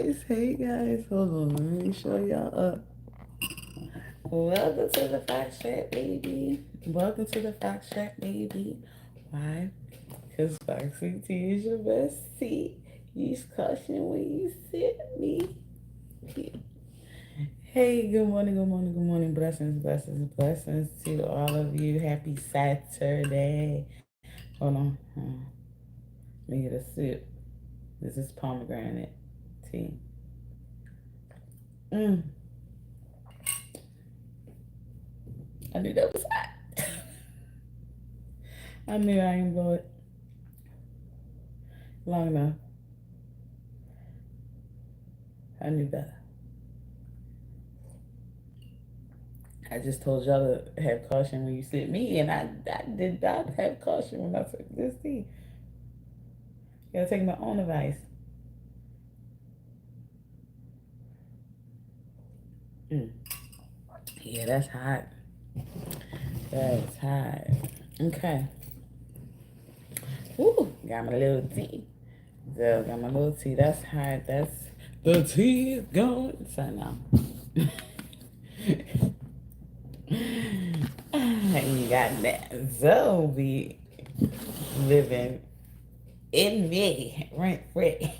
Hey guys, hold on, let me show y'all up. Welcome to the Fox Chat, baby. Welcome to the Fox Chat, baby. Why? Because Foxy T is your best seat. Use caution when you sit me. Hey, good morning, good morning, good morning. Blessings, blessings, blessings to all of you. Happy Saturday. Hold on. Let me get a sip. This is pomegranate tea. Mm. I knew that was hot. I knew I ain't blow it long enough. I knew that. I just told y'all to have caution when you sit me, and I did not have caution when I took this tea. Gotta take my own advice. Mm. Yeah, that's hot. That's hot. Okay. Woo, got my little tea. So, got my little tea. That's hot. That's the tea is going. So now. You got that. So be living in me rent free.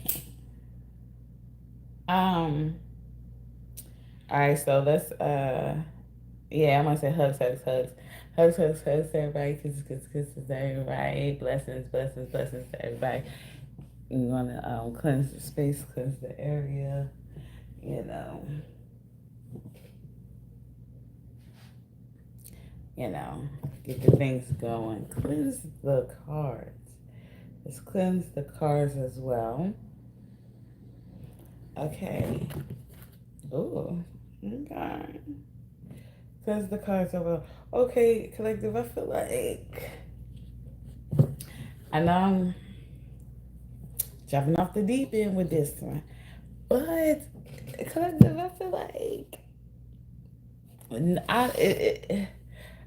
Um. All right. So let's. Yeah, I'm gonna say hugs, hugs, hugs, hugs, hugs, hugs to everybody. Kisses, kisses, kisses to everybody. Blessings, blessings, blessings to everybody. You wanna cleanse the space, cleanse the area. You know. You know. Get the things going. Cleanse the cards. Let's cleanse the cards as well. Okay. Ooh. Okay. Cleanse the cards as well. Okay, collective. I feel like I know I'm jumping off the deep end with this one, but collective. I feel like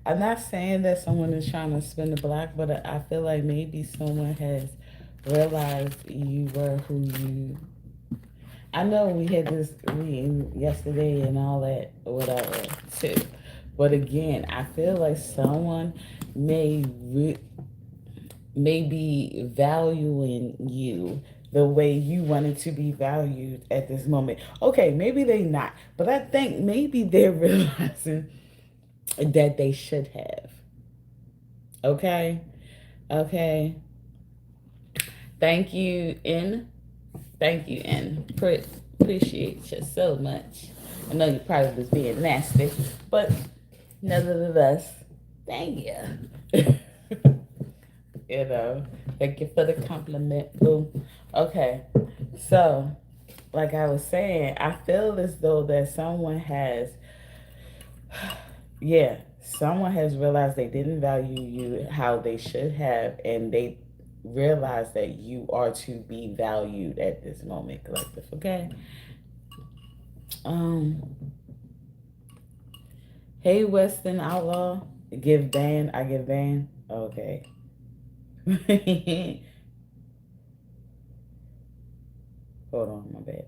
I'm not saying that someone is trying to spin the block, but I feel like maybe someone has realized you were who you. I know we had this reading yesterday and all that, whatever, too. But again, I feel like someone may may be valuing you the way you wanted to be valued at this moment. Okay, maybe they not, but I think maybe they're realizing that they should have. Okay, okay. Thank you, N. Thank you, N. Appreciate you so much. I know you probably was being nasty, but nevertheless, thank you. You know, thank you for the compliment, boo. Okay, so like I was saying, I feel as though that someone has, yeah, someone has realized they didn't value you how they should have, and they realize that you are to be valued at this moment, collective. Okay. Um. Hey, Weston Outlaw. Give Dan. I give Dan. Okay. Hold on, my bad.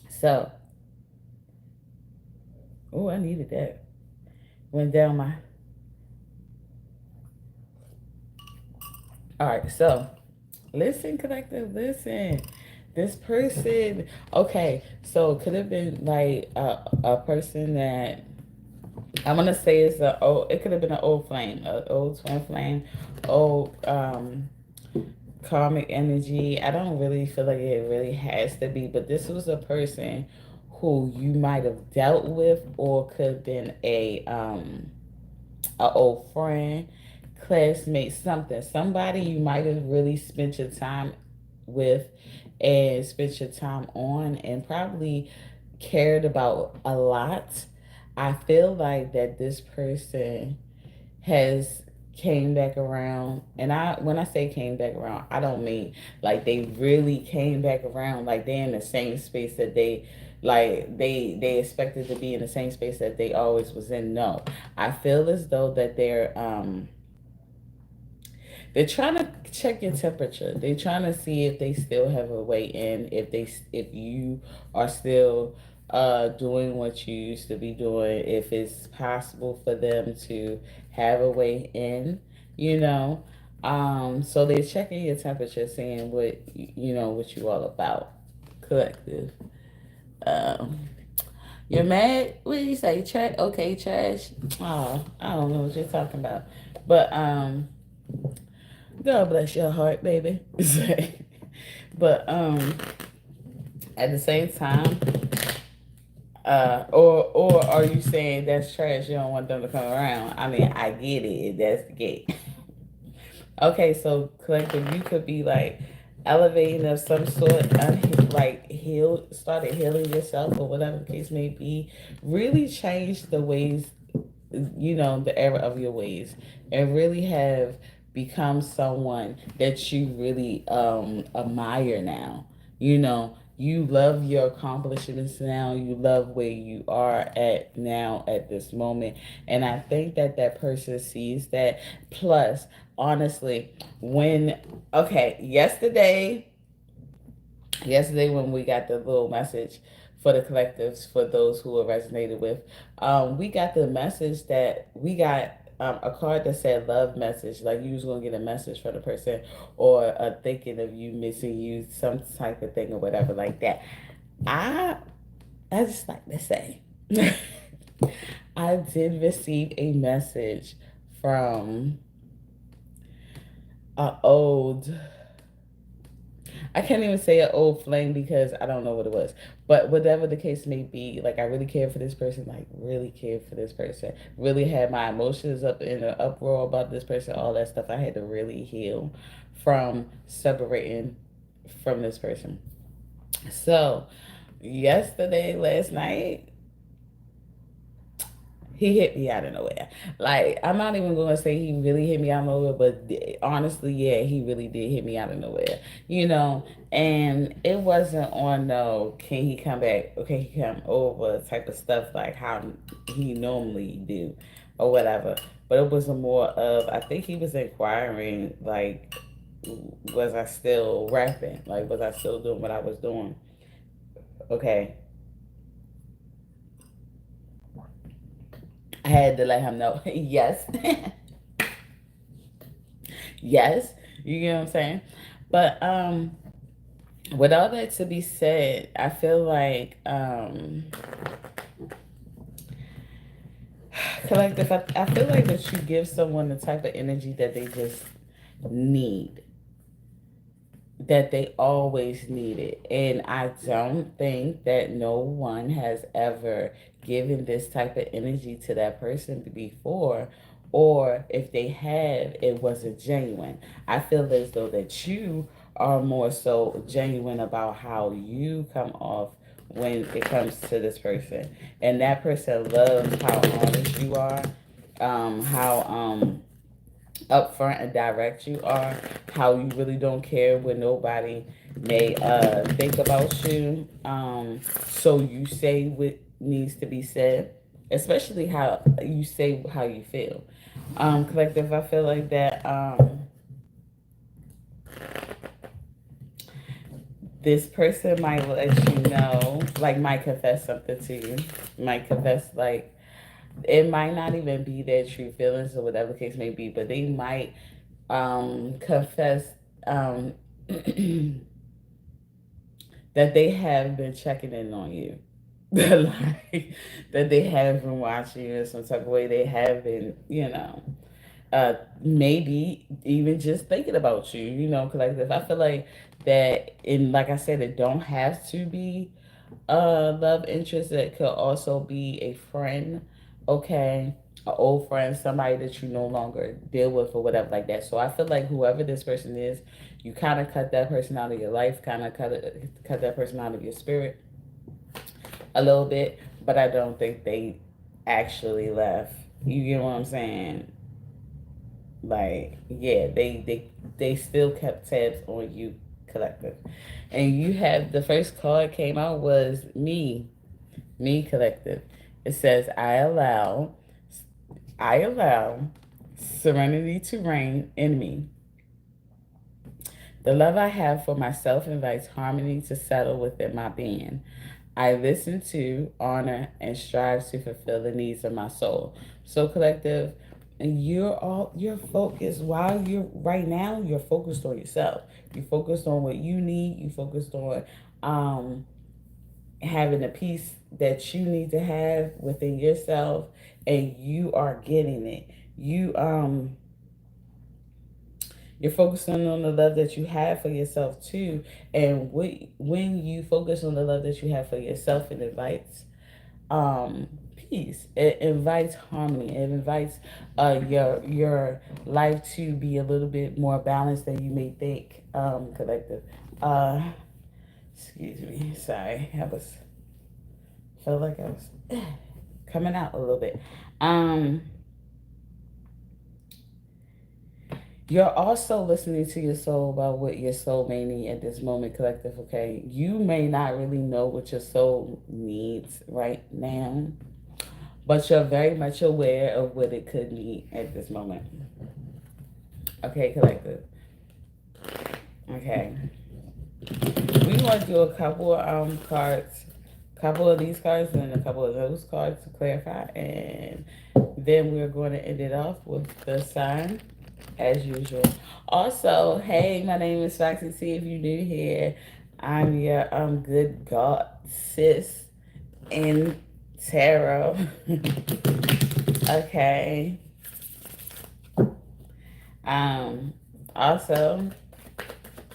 So, oh, I needed that. Went down my. All right, so listen, collective, listen. This person, okay, so it could have been like a person that I'm gonna say is a old. It could have been an old flame, an old twin flame, old karmic energy. I don't really feel like it really has to be, but this was a person who you might have dealt with, or could have been a old friend, classmate, something, somebody you might have really spent your time with and spent your time on, and probably cared about a lot. I feel like that this person has came back around, and I when I say came back around, I don't mean like they really came back around, like they're in the same space that they expected to be in the same space that they always was in. No, I feel as though that They're trying to check your temperature. They're trying to see if they still have a way in, if you are still doing what you used to be doing, if it's possible for them to have a way in, you know. So they're checking your temperature, seeing what what you all about. Collective. Um, you're mad? What do you say? Trash? Okay, trash. Oh, I don't know what you're talking about. But God bless your heart, baby. But at the same time, or are you saying that's trash? You don't want them to come around? I mean, I get it. If that's the case. Okay, so collective, you could be like elevating of some sort, like started healing yourself or whatever the case may be. Really change the ways, the era of your ways, and really have become someone that you really admire now. You love your accomplishments now. You love where you are at now at this moment. And I think that that person sees that. Plus, honestly, okay, yesterday when we got the little message for the collectives, for those who are resonated with, we got the message that we got a card that said love message, like you was gonna get a message from the person, or thinking of you, missing you, some type of thing or whatever like that. I I just like to say I did receive a message from an old, I can't even say an old flame because I don't know what it was. But whatever the case may be, like I really cared for this person, like really cared for this person. Really had my emotions up in an uproar about this person, all that stuff. I had to really heal from separating from this person. So last night, he hit me out of nowhere. Like, I'm not even going to say he really hit me out of nowhere, but honestly, yeah, he really did hit me out of nowhere. And it wasn't on no, can he come back? Okay, he come over type of stuff, like how he normally do or whatever. But it was a more of, I think he was inquiring, like, was I still rapping? Like, was I still doing what I was doing? Okay. I had to let him know, yes. Yes, you get what I'm saying? But with all that to be said, I feel like collective, I feel like that you give someone the type of energy that they just need, that they always need it. And I don't think that no one has ever given this type of energy to that person before, or if they have, it wasn't genuine. I feel as though that you are more so genuine about how you come off when it comes to this person, and that person loves how honest you are, how upfront and direct you are, how you really don't care what nobody may think about you. So you say what needs to be said, especially how you say how you feel. Collective, I feel like that this person might let you know, like might confess something to you, might confess like it might not even be their true feelings or whatever the case may be, but they might confess um, that they have been checking in on you. Like, that they have been watching you in some type of way. They have been, maybe even just thinking about you, because like if I feel like that, and like I said, it don't have to be a love interest. It could also be a friend, okay, an old friend, somebody that you no longer deal with or whatever like that. So I feel like whoever this person is, you kind of cut that person out of your life, kind of cut that person out of your spirit a little bit. But I don't think they actually left. You get what I'm saying? Like, yeah, they still kept tabs on you, collective. And you have the first card came out was me, collective. It says I allow serenity to reign in me. The love I have for myself invites harmony to settle within my being. I listen to, honor, and strive to fulfill the needs of my soul. So, collective, you're focused while you're right now. You're focused on yourself. You're focused on what you need. You focused on um, having the peace that you need to have within yourself, and you are getting it. You're focusing on the love that you have for yourself too, and when you focus on the love that you have for yourself, it invites peace. It invites harmony. It invites your life to be a little bit more balanced than you may think. Collective. Uh, Excuse me. Sorry, I was felt like I was coming out a little bit. Um, You're also listening to your soul about what your soul may need at this moment, collective, okay? You may not really know what your soul needs right now, but you're very much aware of what it could need at this moment. Okay, collective. Okay. We want to do a couple cards, couple of these cards and a couple of those cards to clarify, and then we're going to end it off with the sign as usual. Also, hey, my name is Foxy T. If you're new here, I'm your good god sis in tarot. Okay. Also,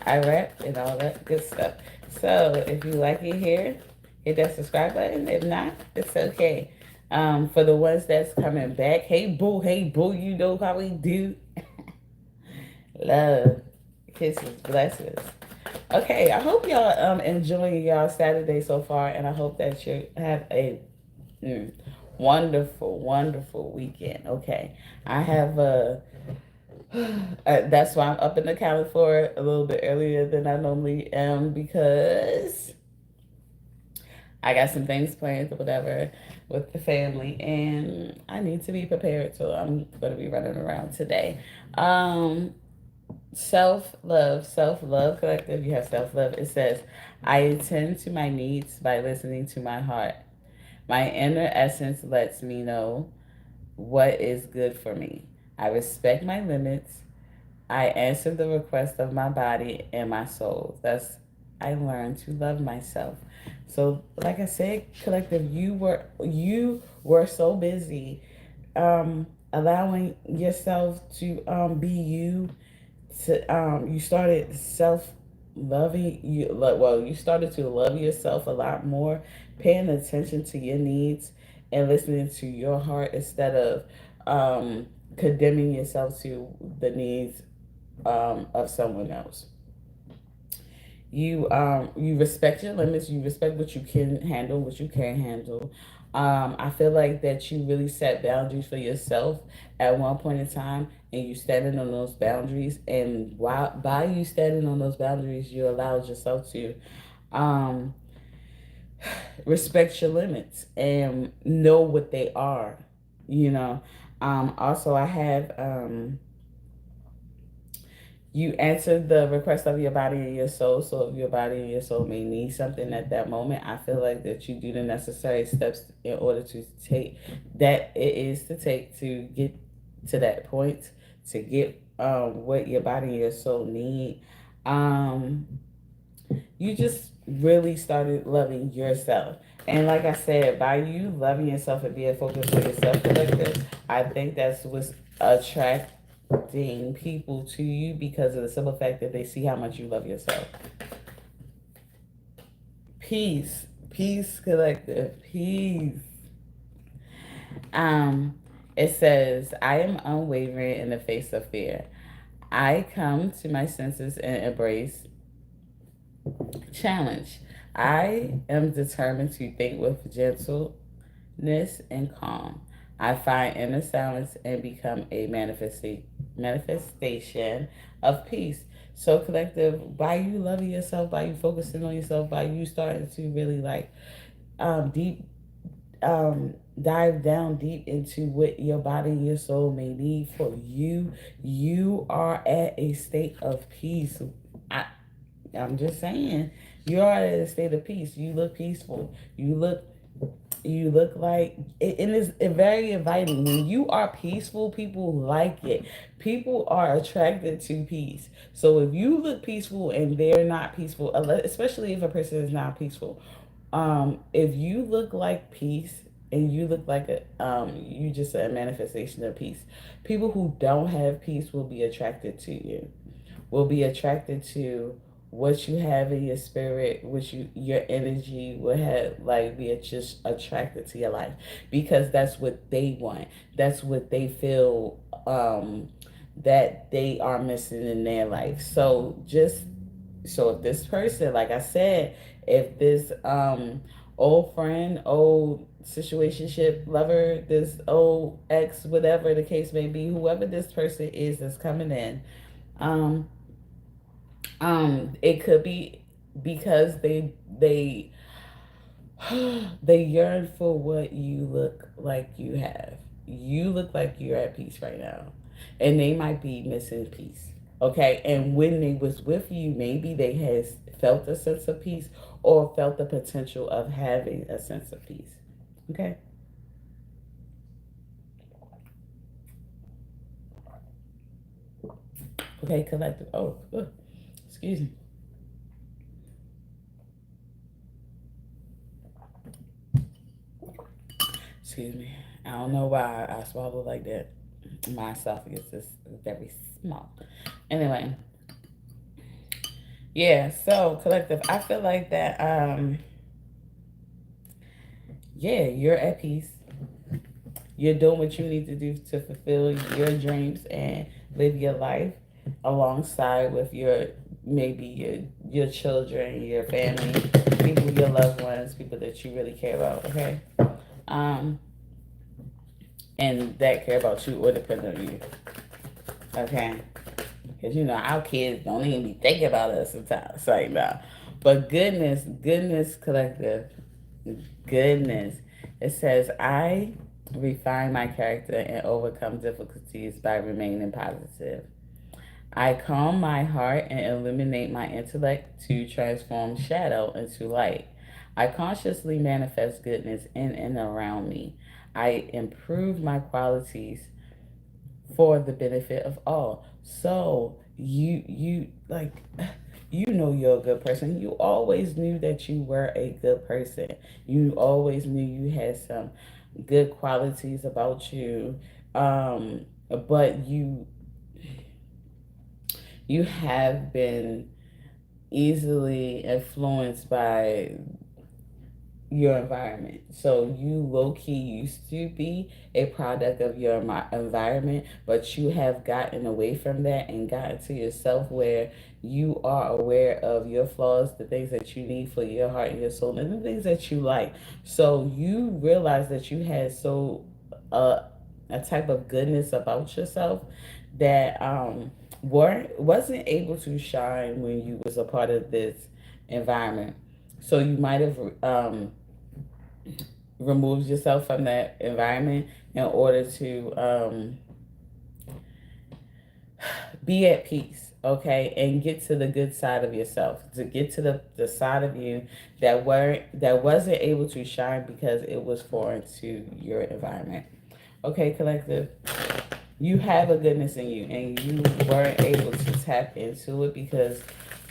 I rap and all that good stuff. So if you like it here, hit that subscribe button. If not, it's okay. For the ones that's coming back, hey boo, you know how we do. Love, kisses, blessings. Okay, I hope y'all enjoying y'all Saturday so far, and I hope that you have a wonderful, wonderful weekend. Okay, I have that's why I'm up in the calendar for a little bit earlier than I normally am because I got some things planned or whatever with the family, and I need to be prepared. So I'm going to be running around today. Self love collective. You have self love. It says, I attend to my needs by listening to my heart. My inner essence lets me know what is good for me. I respect my limits. I answer the request of my body and my soul. Thus, I learned to love myself. So, like I said, collective, you were so busy allowing yourself to be you. You started self loving you started to love yourself a lot more, paying attention to your needs and listening to your heart instead of condemning yourself to the needs of someone else. You respect your limits. You respect what you can handle, what you can't handle. I feel like that you really set boundaries for yourself at one point in time, and you standing on those boundaries. And while by you standing on those boundaries, you allowed yourself to um, respect your limits and know what they are. You know. Also, I have you answered the request of your body and your soul. So if your body and your soul may need something at that moment, I feel like that you do the necessary steps in order to take that it is to take to get to that point, to get what your body and your soul need. Um, you just really started loving yourself. And like I said, by you loving yourself and being focused on yourself, collective, I think that's what's attracting people to you because of the simple fact that they see how much you love yourself. Peace. Peace, collective. Peace. Um, it says, I am unwavering in the face of fear. I come to my senses and embrace challenge. I am determined to think with gentleness and calm. I find inner silence and become a manifestation of peace. So, collective, by you loving yourself, by you focusing on yourself, by you starting to really like deep dive down deep into what your body and your soul may need for you, you are at a state of peace. I'm just saying, you are in a state of peace. You look peaceful. You look like and it's very inviting. When you are peaceful, people like it. People are attracted to peace. So if you look peaceful and they're not peaceful, especially if a person is not peaceful, if you look like peace and you look like you just a manifestation of peace, people who don't have peace will be attracted to you, will be attracted to what you have in your spirit, which your energy will have, like, be just attracted to your life, because that's what they want. That's what they feel that they are missing in their life. So if this person, like I said, if this old friend, old situationship lover, this old ex, whatever the case may be, whoever this person is that's coming in, um it could be because they yearn for what you look like you have. You look like you're at peace right now, and they might be missing peace. Okay, and when they was with you, maybe they has felt a sense of peace or felt the potential of having a sense of peace. Okay. Okay, collective. Excuse me. Excuse me. I don't know why I swallow like that. My esophagus is very small. Anyway, yeah. So collective, I feel like that. Yeah, you're at peace. You're doing what you need to do to fulfill your dreams and live your life alongside with your children, your family, people, your loved ones, people that you really care about. Okay. Um, and that care about you or depend on you. Okay. Because, our kids don't even be thinking about us sometimes right now. But goodness, collective, goodness. It says, I refine my character and overcome difficulties by remaining positive. I calm my heart and illuminate my intellect to transform shadow into light. I consciously manifest goodness in and around me. I improve my qualities for the benefit of all. So you like you're a good person. You always knew that you were a good person. You always knew you had some good qualities about you. But you have been easily influenced by your environment. So you low key used to be a product of your environment, but you have gotten away from that and gotten to yourself where you are aware of your flaws, the things that you need for your heart and your soul, and the things that you like. So you realize that you had uh, a type of goodness about yourself that wasn't able to shine when you was a part of this environment. So you might have removed yourself from that environment in order to be at peace, okay, and get to the good side of yourself, to get to the side of you that wasn't able to shine because it was foreign to your environment. Okay, collective, you have a goodness in you and you weren't able to tap into it because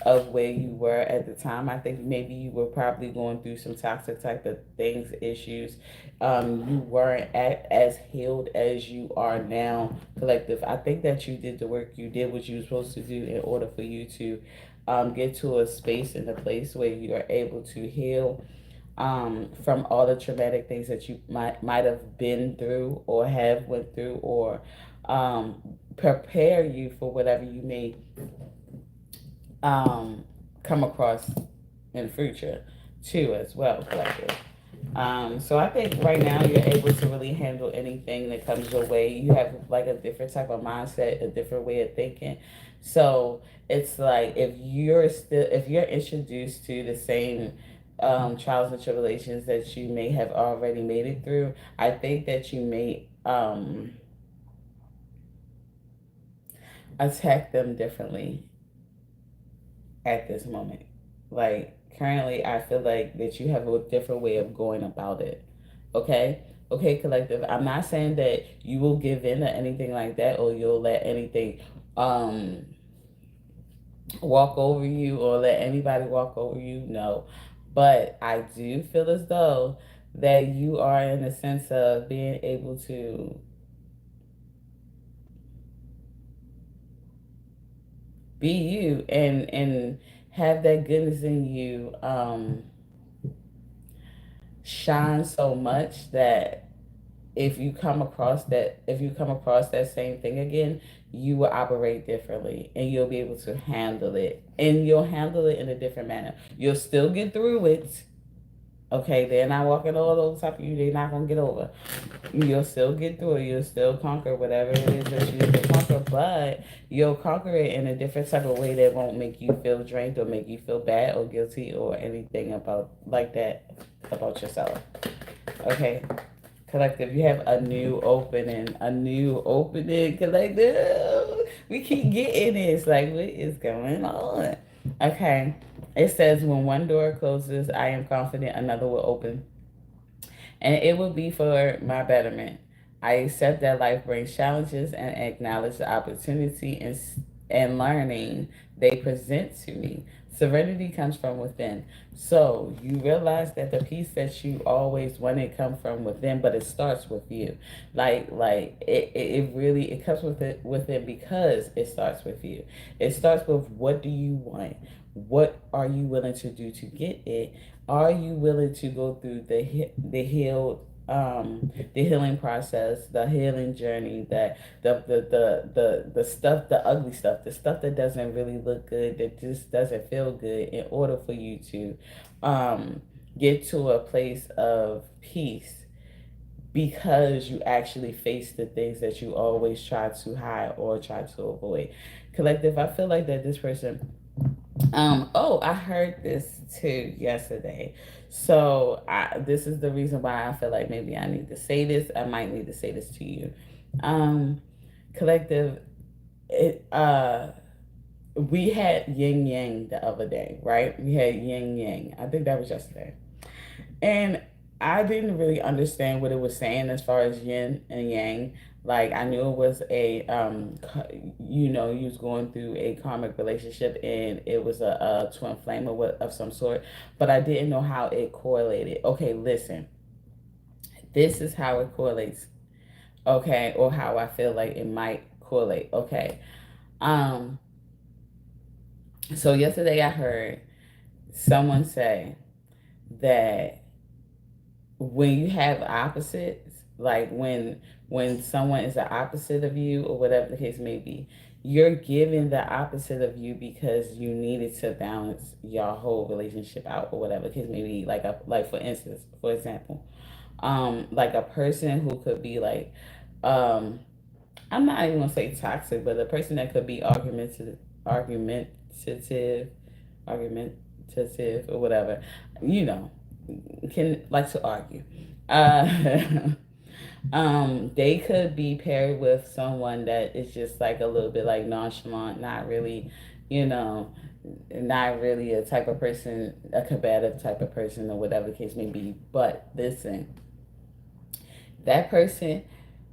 of where you were at the time. I think maybe you were probably going through some toxic type of things, issues. You weren't as healed as you are now, collective. I think that you did the work, you did what you were supposed to do in order for you to get to a space and a place where you are able to heal from all the traumatic things that you might have been through or have went through, or prepare you for whatever you may come across in the future too as well, collective. So I think right now you're able to really handle anything that comes your way. You have like a different type of mindset, a different way of thinking. So it's like if you're introduced to the same trials and tribulations that you may have already made it through, I think that you may attack them differently at this moment. Like currently, I feel like that you have a different way of going about it. Okay? Okay, collective. I'm not saying that you will give in to anything like that or you'll let anything um walk over you or let anybody walk over you. No. But I do feel as though that you are in a sense of being able to be you and have that goodness in you shine so much that if you come across that same thing again, you will operate differently and you'll be able to handle it, and you'll handle it in a different manner. You'll still get through it. Okay, they're not walking all over top of you, they're not gonna get over. You'll still get through it, you'll still conquer whatever it is that you need to conquer, but you'll conquer it in a different type of way that won't make you feel drained or make you feel bad or guilty or anything about like that about yourself. Okay, collective, you have a new opening, collective. We keep getting this, like, what is going on? Okay, it says, when one door closes, I am confident another will open, and it will be for my betterment. I accept that life brings challenges and acknowledge the opportunity and learning they present to me. Serenity comes from within. So you realize that the peace that you always wanted come from within, but it starts with you. It really it comes with it within because it starts with you. It starts with, what do you want? What are you willing to do to get it? Are you willing to go through the healing process, the healing journey, that the stuff, the ugly stuff, the stuff that doesn't really look good, that just doesn't feel good, in order for you to um get to a place of peace, because you actually face the things that you always try to hide or try to avoid. Collective, I feel like that this person, oh, I heard this too yesterday. So this is the reason why I feel like maybe I need to say this. I might need to say this to you. Um, collective, it we had yin yang the other day, right? We had yin yang. I think that was yesterday. And I didn't really understand what it was saying as far as yin and yang. Like, I knew it was you was going through a karmic relationship and it was a twin flame of some sort, but I didn't know how it correlated. Okay, listen, this is how it correlates. Okay, or how I feel like it might correlate. Okay, um, so yesterday I heard someone say that when you have opposites, like when someone is the opposite of you or whatever the case may be, you're giving the opposite of you because you needed to balance your whole relationship out or whatever the case may be. Like for instance, for example, like a person who could be like, um I'm not even gonna say toxic, but a person that could be argumentative, argumentative or whatever, you know, can like to argue. Uh, they could be paired with someone that is just like a little bit like nonchalant, not really, you know, not really a type of person, a combative type of person, or whatever the case may be. But listen, that person,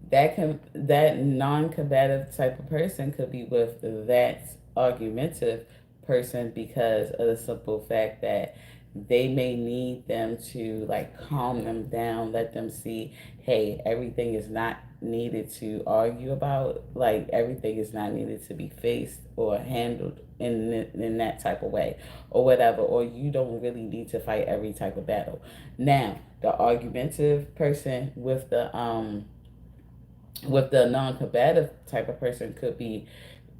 that non-combative type of person could be with that argumentative person because of the simple fact that they may need them to like calm them down, let them see, hey, everything is not needed to argue about, like everything is not needed to be faced or handled in that type of way or whatever, or you don't really need to fight every type of battle. Now the argumentative person with the non-combative type of person could be,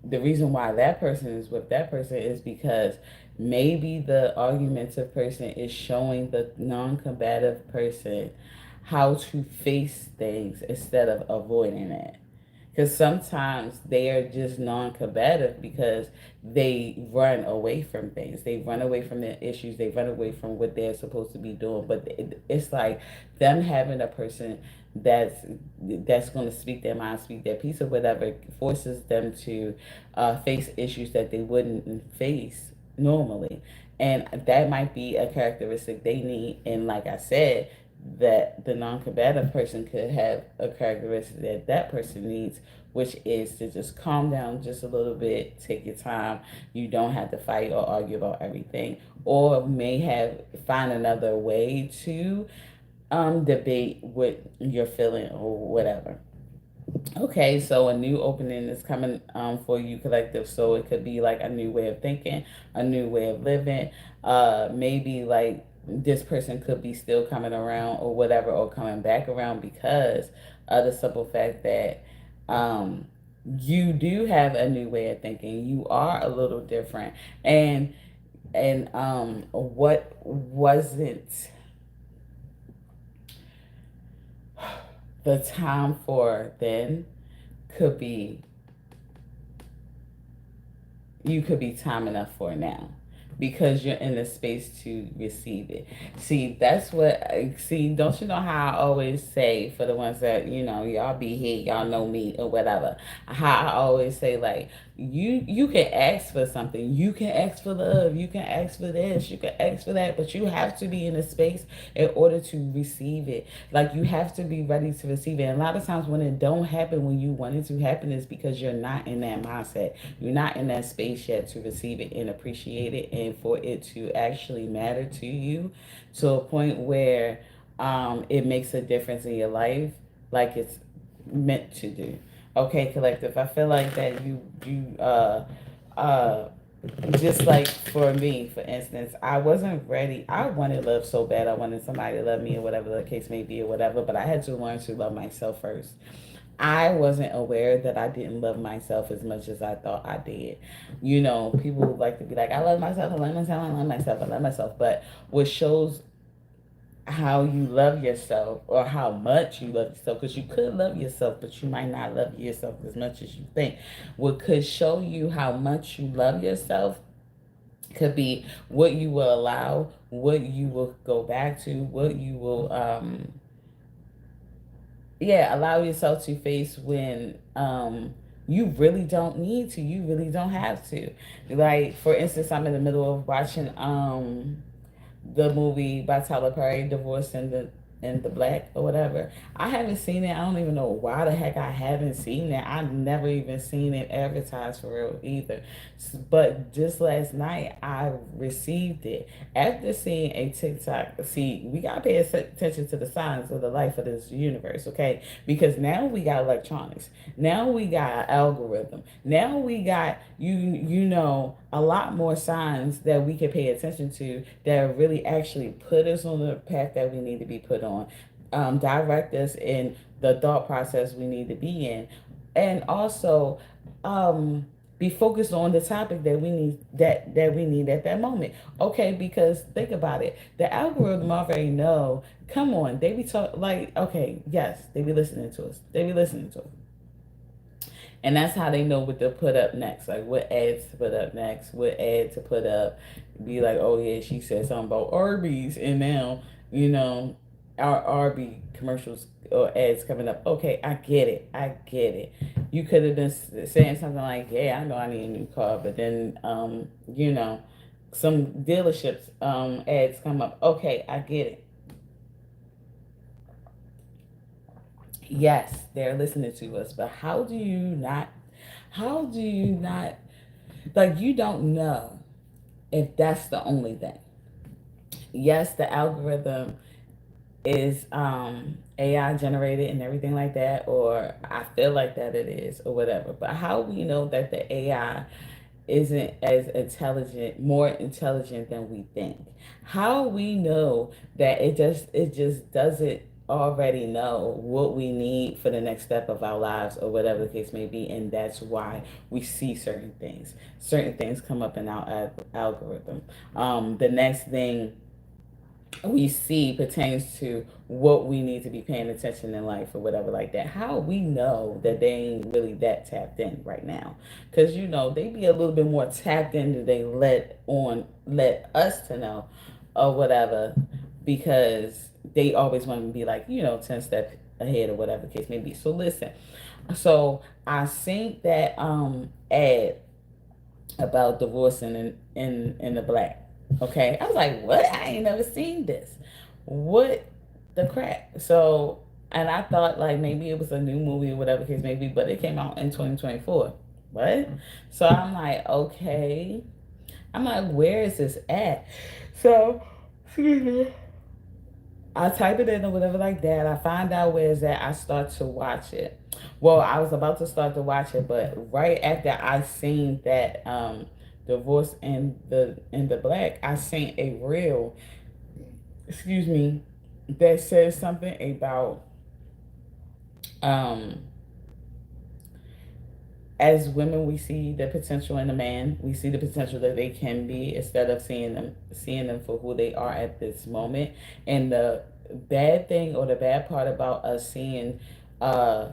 the reason why that person is with that person is because maybe the argumentative person is showing the non-combative person how to face things instead of avoiding it. Because sometimes they are just non-combative because they run away from things. They run away from their issues. They run away from what they're supposed to be doing. But it's like them having a person that's that's going to speak their mind, speak their piece or whatever, forces them to face issues that they wouldn't face normally. And that might be a characteristic they need. And like I said, that the non-combative person could have a characteristic that that person needs, which is to just calm down just a little bit, take your time. You don't have to fight or argue about everything, or may have find another way to debate what you're feeling or whatever. Okay, so a new opening is coming for you, collective. So it could be like a new way of thinking, a new way of living. Maybe like this person could be still coming around or whatever, or coming back around because of the simple fact that um, you do have a new way of thinking. You are a little different, and what wasn't the time for then could be you could be time enough for now because you're in the space to receive it. See, that's what see, don't you know how I always say, for the ones that, y'all be here, y'all know me or whatever, how I always say, like, you can ask for something, you can ask for love, you can ask for this, you can ask for that, but you have to be in a space in order to receive it. Like, you have to be ready to receive it. And a lot of times when it don't happen when you want it to happen is because you're not in that mindset, you're not in that space yet to receive it and appreciate it, and for it to actually matter to you to a point where it makes a difference in your life like it's meant to do. Okay, collective. I feel like that uh just like for me, for instance, I wasn't ready. I wanted love so bad. I wanted somebody to love me or whatever the case may be or whatever, but I had to learn to love myself first. I wasn't aware that I didn't love myself as much as I thought I did. People like to be like, I love myself, I love myself, I love myself, I love myself. But what shows how you love yourself or how much you love yourself, because you could love yourself, but you might not love yourself as much as you think. What could show you how much you love yourself could be what you will allow, what you will go back to, what you will allow yourself to face when you really don't need to, you really don't have to. Like, for instance, I'm in the middle of watching the movie by Tyler Perry, Divorce in the Black or whatever. I haven't seen it. I don't even know why the heck I haven't seen it. I've never even seen it advertised for real either. But just last night, I received it after seeing a TikTok. See, we gotta pay attention to the signs of the life of this universe, okay? Because now we got electronics. Now we got algorithm. Now we got a lot more signs that we can pay attention to that really actually put us on the path that we need to be put on, direct us in the thought process we need to be in, and also be focused on the topic that we need that we need at that moment. Okay, because think about it, the algorithm already know. Come on, they be talk like, okay, yes, they be listening to us. They be listening to us. And that's how they know what to put up next, like what ads to put up next, what ad to put up. Be like, oh yeah, she said something about Arby's, and now our Arby commercials or ads coming up. Okay, I get it, I get it. You could have been saying something like, yeah, I know I need a new car, but then some dealerships ads come up. Okay, I get it. Yes, they're listening to us, but how do you not, like, you don't know if that's the only thing. Yes, the algorithm is AI generated and everything like that, or I feel like that it is, or whatever. But how we know that the AI isn't as intelligent, more intelligent than we think? How we know that it just doesn't already know what we need for the next step of our lives or whatever the case may be, and that's why we see certain things come up in our algorithm. The next thing we see pertains to what we need to be paying attention in life or whatever like that. How we know that they ain't really that tapped in right now? Because they be a little bit more tapped in than they let us to know or whatever, because they always want to be like 10 steps ahead or whatever the case may be. So listen, so I think that ad about divorcing in the black. Okay, I was like, what? I ain't never seen this. What the crap? So, and I thought like maybe it was a new movie or whatever case may be, but it came out in 2024. What? So I'm like, okay. I'm like, where is this at? So, excuse me. I type it in or whatever like that. I find out where it's at. I start to watch it. Well, I was about to start to watch it, but right after I seen that divorce in the black, I seen a reel, excuse me, that says something about um as women we see the potential in a man. We see the potential that they can be instead of seeing them for who they are at this moment. And the bad thing or the bad part about us seeing uh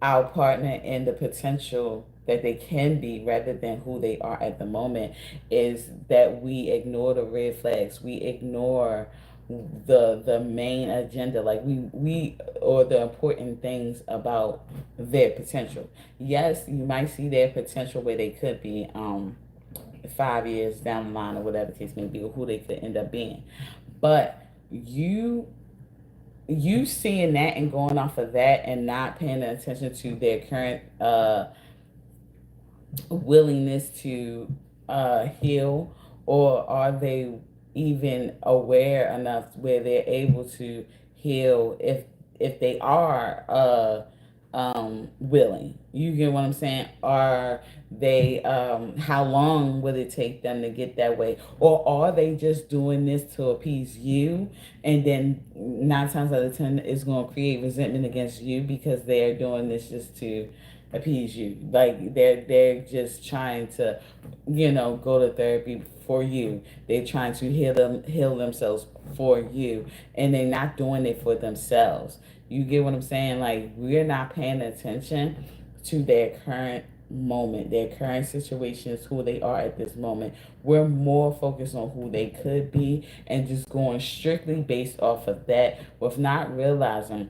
our partner and the potential that they can be rather than who they are at the moment is that we ignore the red flags. We ignore the main agenda, like we or the important things about their potential. Yes, you might see their potential where they could be 5 years down the line or whatever the case may be, or who they could end up being. But you seeing that and going off of that and not paying attention to their current willingness to heal, or are they even aware enough where they're able to heal if they are willing? You get what I'm saying? Are they how long will it take them to get that way, or are they just doing this to appease you, and then 9 times out of 10 it's going to create resentment against you because they're doing this just to appease you? Like they're just trying to, go to therapy for you. They're trying to heal themselves for you, and they're not doing it for themselves. You get what I'm saying? Like, we're not paying attention to their current moment, their current situations, who they are at this moment. We're more focused on who they could be and just going strictly based off of that, with not realizing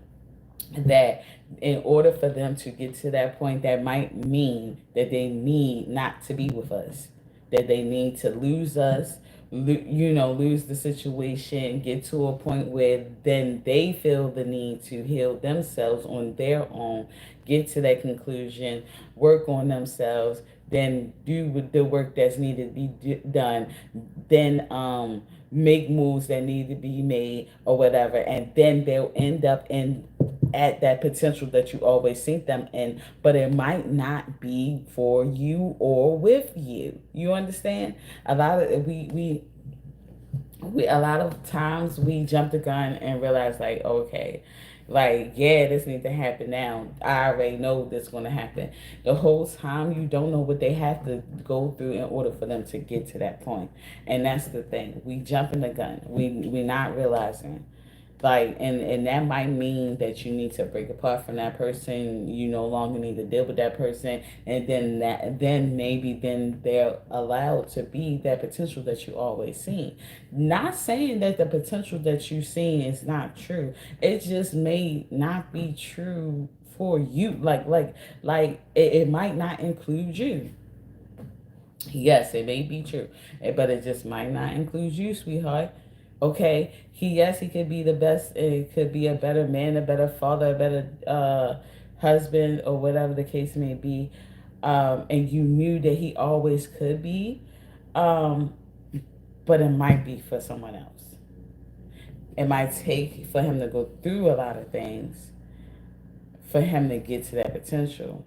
that in order for them to get to that point, that might mean that they need not to be with us, that they need to lose us, lose the situation, get to a point where then they feel the need to heal themselves on their own, get to that conclusion, work on themselves, then do the work that's needed to be done, then make moves that need to be made or whatever, and then they'll end up in at that potential that you always see them in, but it might not be for you or with you. You understand? A lot of we a lot of times we jump the gun and realize, like, okay, like, yeah, this needs to happen now. I already know this is going to happen. The whole time you don't know what they have to go through in order for them to get to that point. And that's the thing. We jump in the gun. We not realizing, like, and that might mean that you need to break apart from that person. You no longer need to deal with that person, and then maybe then they're allowed to be that potential that you always seen. Not saying that the potential that you seen is not true. It just may not be true for you. Like it might not include you. Yes, it may be true, but it just might not include you, sweetheart. Okay, yes, he could be the best. It could be a better man, a better father, a better husband, or whatever the case may be. And you knew that he always could be, um, but it might be for someone else. It might take for him to go through a lot of things for him to get to that potential.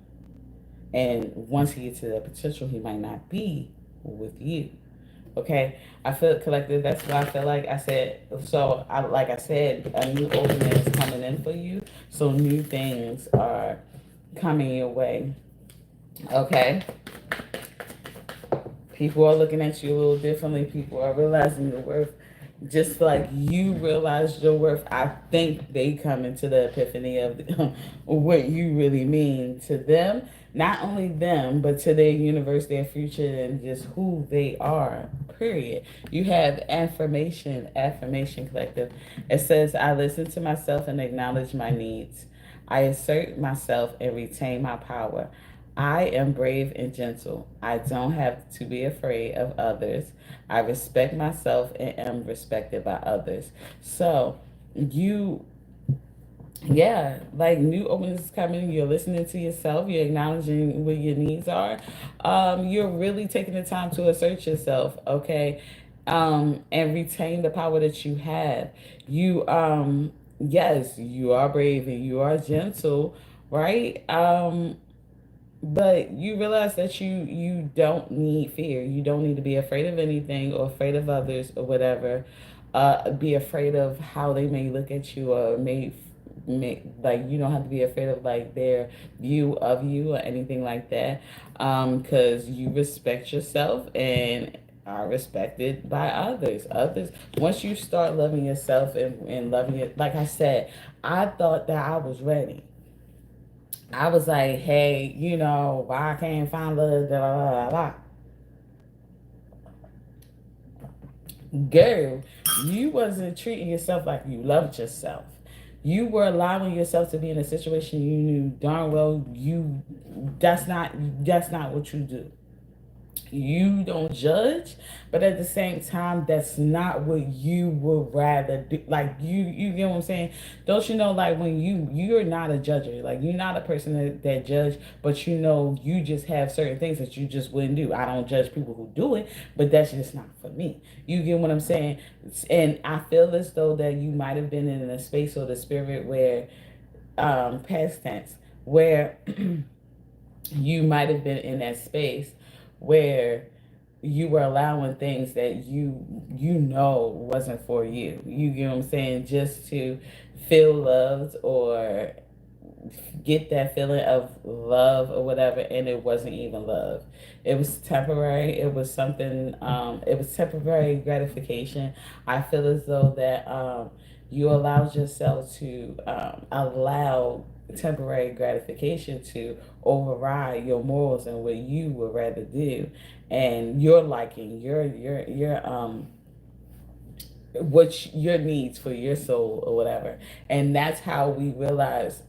And once he gets to that potential, he might not be with you. Okay, I feel collective. That's why I feel like I said. So, like I said, a new opening is coming in for you. So new things are coming your way. Okay, people are looking at you a little differently. People are realizing your worth, just like you realize your worth. I think they come into the epiphany of what you really mean to them. Not only them, but to their universe, their future, and just who they are. Period. You have affirmation collective. It says, I listen to myself and acknowledge my needs. I assert myself and retain my power. I am brave and gentle. I don't have to be afraid of others. I respect myself and am respected by others. So, you, yeah, like new openings is coming. You're listening to yourself. You're acknowledging what your needs are. You're really taking the time to assert yourself, okay, and retain the power that you have. You, yes, you are brave and you are gentle, right? But you realize that you don't need fear. You don't need to be afraid of anything or afraid of others or whatever. Be afraid of how they may look at you or may like you don't have to be afraid of like their view of you or anything like that. Because you respect yourself and are respected by others. Others once you start loving yourself and loving it, like I said, I thought that I was ready. I was like, hey, why I can't find love, da, da, da, da, girl, you wasn't treating yourself like you loved yourself. You were allowing yourself to be in a situation you knew darn well that's not what you do. You don't judge, but at the same time that's not what you would rather do. Like you get what I'm saying. Don't you know, like when you're not a judger, like you're not a person that judge, but you just have certain things that you just wouldn't do. I don't judge people who do it, but that's just not for me. You get what I'm saying. And I feel as though that you might have been in a space or the spirit where past tense where you might have been in that space where you were allowing things that you wasn't for you. You get what I'm saying? Just to feel loved or get that feeling of love or whatever, and it wasn't even love. It was temporary. It was something. It was temporary gratification. I feel as though that you allowed yourself to allow temporary gratification to override your morals and what you would rather do, and your liking, your what your needs for your soul or whatever. And that's how we realize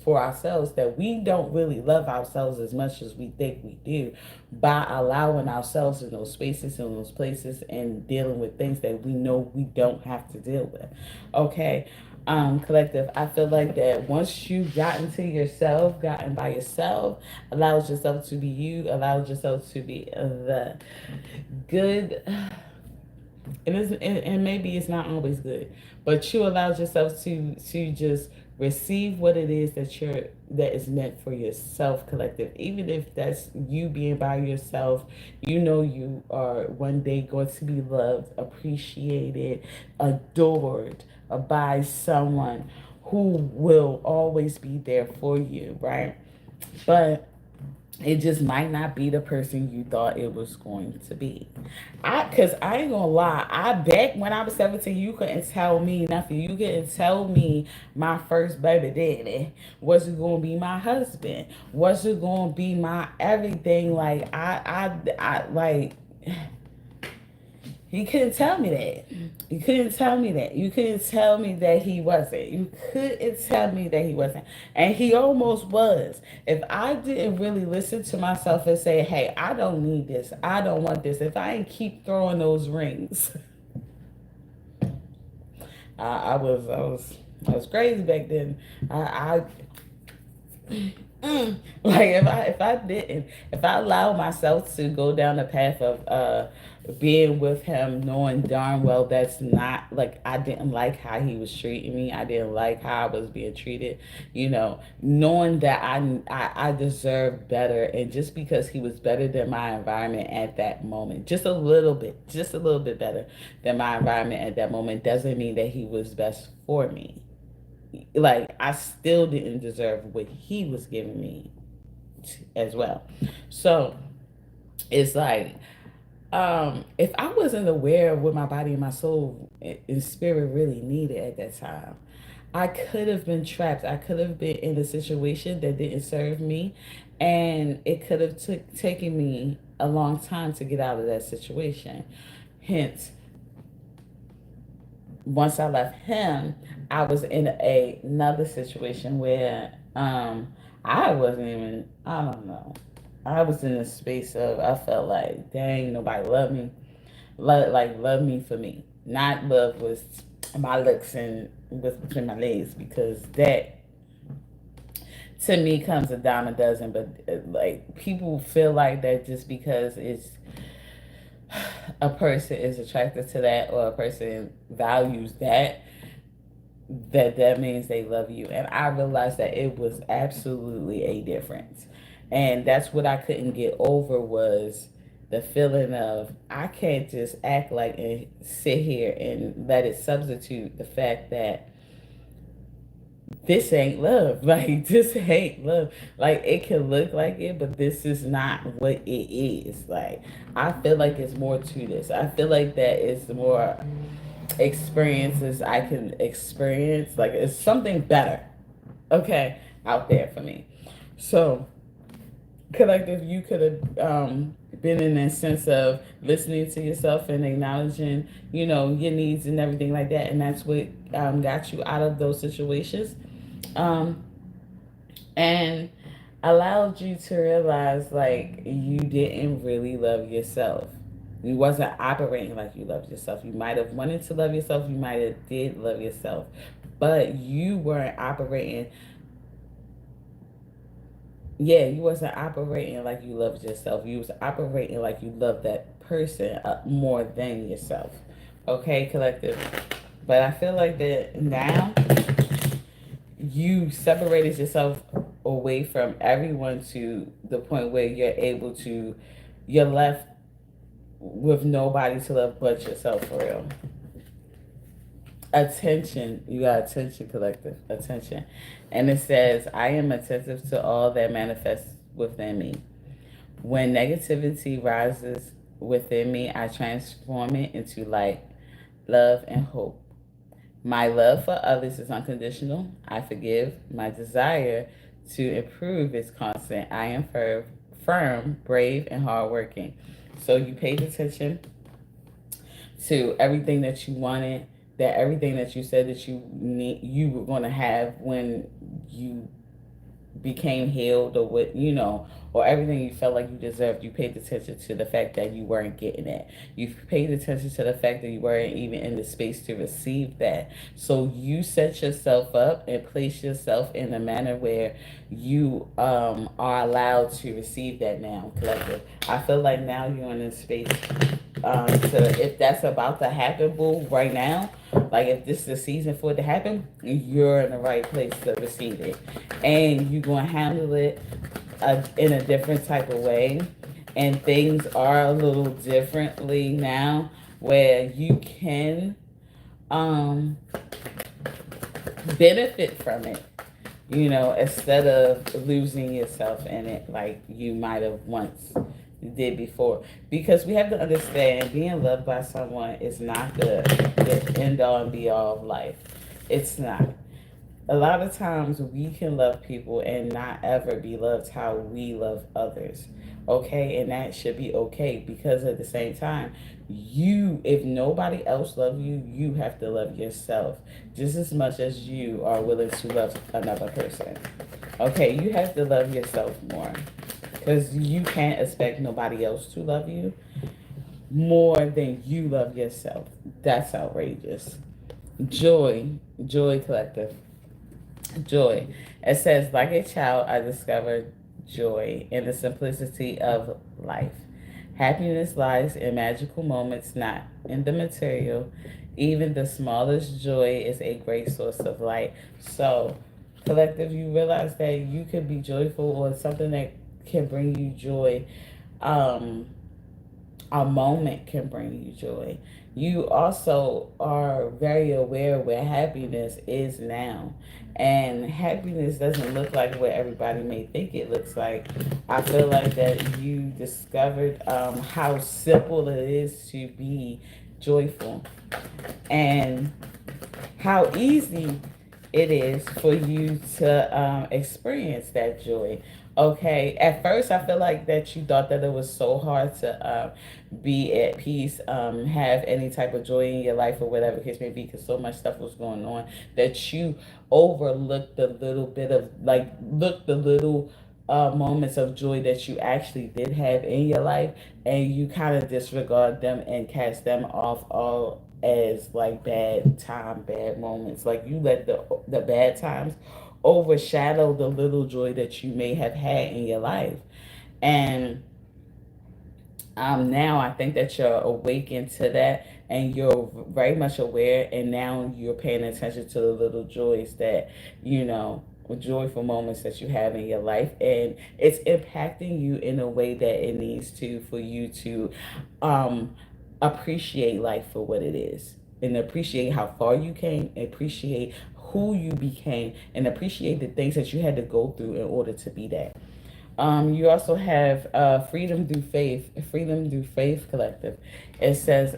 for ourselves that we don't really love ourselves as much as we think we do by allowing ourselves in those spaces and those places and dealing with things that we know we don't have to deal with. Okay. Collective, I feel like that once you got into yourself, gotten by yourself, allowed yourself to be you, allowed yourself to be the good, and maybe it's not always good, but you allowed yourself to just receive what it is that is meant for yourself, collective. Even if that's you being by yourself, you are one day going to be loved, appreciated, adored by someone who will always be there for you, right? But it just might not be the person you thought it was going to be. Cause I ain't gonna lie, I bet when I was 17, you couldn't tell me nothing. You couldn't tell me my first baby daddy was it gonna be my husband, was it gonna be my everything. Like I like you couldn't tell me that. You couldn't tell me that. You couldn't tell me that he wasn't. You couldn't tell me that he wasn't. And he almost was. If I didn't really listen to myself and say, hey, I don't need this. I don't want this. If I didn't keep throwing those rings, I was crazy back then. I like if I allow myself to go down the path of being with him, knowing darn well that's not like I didn't like how he was treating me, I didn't like how I was being treated, knowing that I deserved better, and just because he was better than my environment at that moment, just a little bit better than my environment at that moment, doesn't mean that he was best for me. Like I still didn't deserve what he was giving me as well. So it's like if I wasn't aware of what my body and my soul and spirit really needed at that time, I could have been trapped. I could have been in a situation that didn't serve me, and it could have taken me a long time to get out of that situation. Hence, once I left him, I was in another situation where I wasn't even, I don't know. I was in a space of, I felt like, dang, nobody loved me. Love me for me. Not love was my looks and what's between my legs, because that to me comes a dime a dozen. But like, people feel like that just because it's a person is attracted to that, or a person values that, that means they love you. And I realized that it was absolutely a difference. And that's what I couldn't get over, was the feeling of, I can't just act like and sit here and let it substitute the fact that this ain't love. Like, this ain't love. Like, it can look like it, but this is not what it is. Like, I feel like it's more to this. I feel like that is more experiences I can experience. Like, it's something better, okay, out there for me. So, collective, you could have been in that sense of listening to yourself and acknowledging, your needs and everything like that, and that's what got you out of those situations, um, and allowed you to realize, like, you didn't really love yourself. You wasn't operating like you loved yourself. You might have wanted to love yourself. You might have did love yourself, but you weren't operating. Yeah, you wasn't operating like you loved yourself. You was operating like you loved that person more than yourself. Okay, collective. But I feel like that now you separated yourself away from everyone to the point where you're left with nobody to love but yourself, for real. Attention, you got attention, collective, attention. And it says, I am attentive to all that manifests within me. When negativity rises within me, I transform it into light, love, and hope. My love for others is unconditional. I forgive. My desire to improve is constant. I am firm, brave, and hardworking. So you paid attention to everything that you wanted, that everything that you said that you were going to have when you became healed, or what, or everything you felt like you deserved. You paid attention to the fact that you weren't getting it. You paid attention to the fact that you weren't even in the space to receive that. So you set yourself up and place yourself in a manner where you are allowed to receive that now, collective. I feel like now you're in a space, to, if that's about to happen, boo, right now, like, if this is the season for it to happen, you're in the right place to receive it. And you're going to handle it in a different type of way. And things are a little differently now, where you can um, benefit from it, instead of losing yourself in it like you might have once did before. Because we have to understand, being loved by someone is not the end all and be all of life. It's not. A lot of times we can love people and not ever be loved how we love others. Okay, and that should be okay, because at the same time, if nobody else loves you, you have to love yourself just as much as you are willing to love another person. Okay, you have to love yourself more, because you can't expect nobody else to love you more than you love yourself. That's outrageous. Joy, joy, collective. Joy. It says, like a child, I discovered joy in the simplicity of life. Happiness lies in magical moments, not in the material. Even the smallest joy is a great source of light. So, collective, you realize that you could be joyful, or something that can bring you joy. Um, a moment can bring you joy. You also are very aware where happiness is now. And happiness doesn't look like what everybody may think it looks like. I feel like that you discovered how simple it is to be joyful, and how easy it is for you to experience that joy. Okay, at first I feel like that you thought that it was so hard to be at peace, have any type of joy in your life, or whatever the case may be, because so much stuff was going on that you overlooked the little bit of, like, looked the little moments of joy that you actually did have in your life, and you kind of disregard them and cast them off all as like bad moments. Like you let the bad times overshadow the little joy that you may have had in your life. And now I think that you're awakened to that, and you're very much aware, and now you're paying attention to the little joys that, you know, joyful moments that you have in your life, and it's impacting you in a way that it needs to, for you to um appreciate life for what it is, and appreciate how far you came, appreciate who you became, and appreciate the things that you had to go through in order to be that. You also have Freedom Through Faith Collective. It says,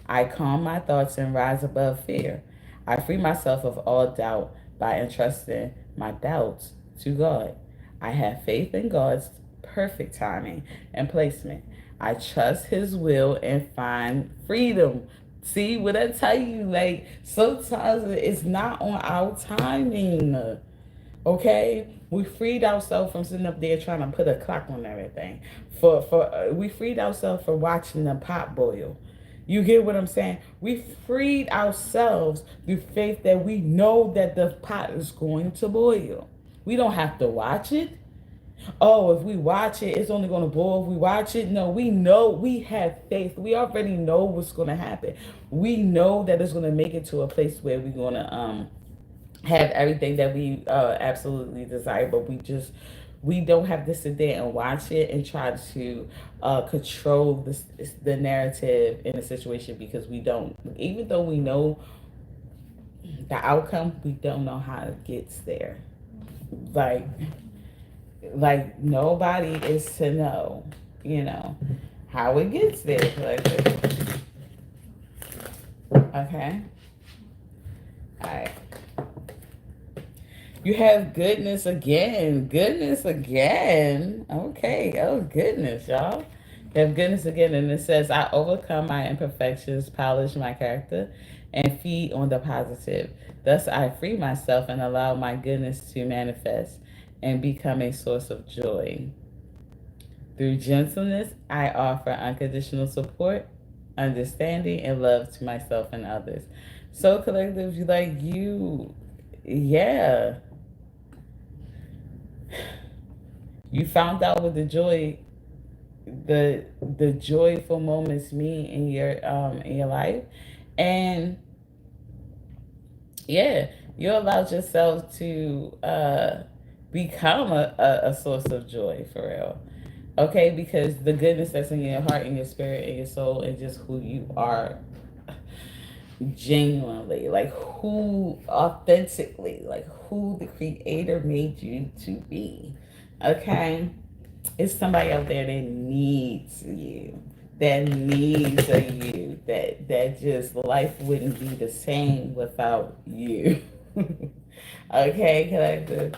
I calm my thoughts and rise above fear. I free myself of all doubt by entrusting my doubts to God. I have faith in God's perfect timing and placement. I trust His will and find freedom. See what I tell you? Like, sometimes it's not on our timing. Okay, we freed ourselves from sitting up there trying to put a clock on everything. We freed ourselves from watching the pot boil. You get what I'm saying? We freed ourselves through faith that we know that the pot is going to boil. We don't have to watch it. Oh, if we watch it, it's only going to boil. If we watch it, no, we know, we have faith. We already know what's going to happen. We know that it's going to make it to a place where we're going to have everything that we absolutely desire, but we don't have to sit there and watch it and try to control the narrative in a situation, because we don't, even though we know the outcome, we don't know how it gets there. like like nobody is to know, you know, how it gets there. Okay, all right. You have goodness again. Goodness again. Okay. Oh, goodness, y'all. You have goodness again. And it says, I overcome my imperfections, polish my character, and feed on the positive. Thus, I free myself and allow my goodness to manifest and become a source of joy. Through gentleness, I offer unconditional support, understanding, and love to myself and others. So, collective, yeah, you found out what the joyful moments mean in your life, and yeah, you allowed yourself to become a source of joy for real. Okay, because the goodness that's in your heart and your spirit and your soul and just who you are genuinely, like who authentically, like who the creator made you to be. Okay, it's somebody out there that needs you, that needs a you, that just life wouldn't be the same without you. Okay, collective.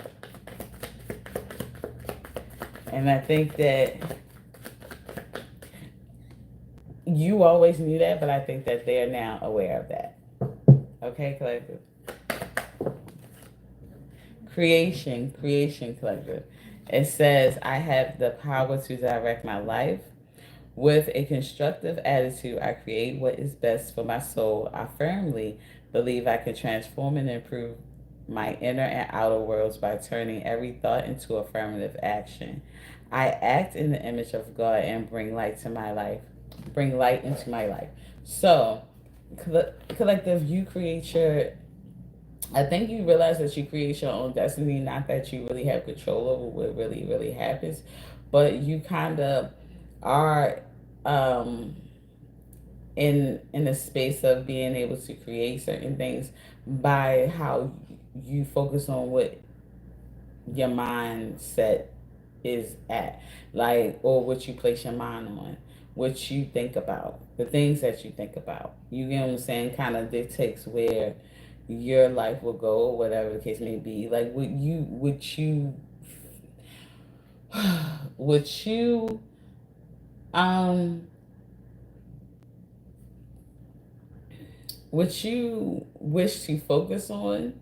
And I think that you always knew that, but I think that they're now aware of that. Okay, collective. Creation collective. It says, I have the power to direct my life. With a constructive attitude, I create what is best for my soul. I firmly believe I can transform and improve my inner and outer worlds by turning every thought into affirmative action. I act in the image of God and bring light to my life, bring light into my life. So, collective, you create your, I think you realize that you create your own destiny, not that you really have control over what really, really happens, but you kind of are um, in a space of being able to create certain things by how you focus on what your mindset is at, like, or what you place your mind on, what you think about, the things that you think about. You get what I'm saying? Kind of dictates where your life will go, or whatever the case may be. Like, would you um what you wish to focus on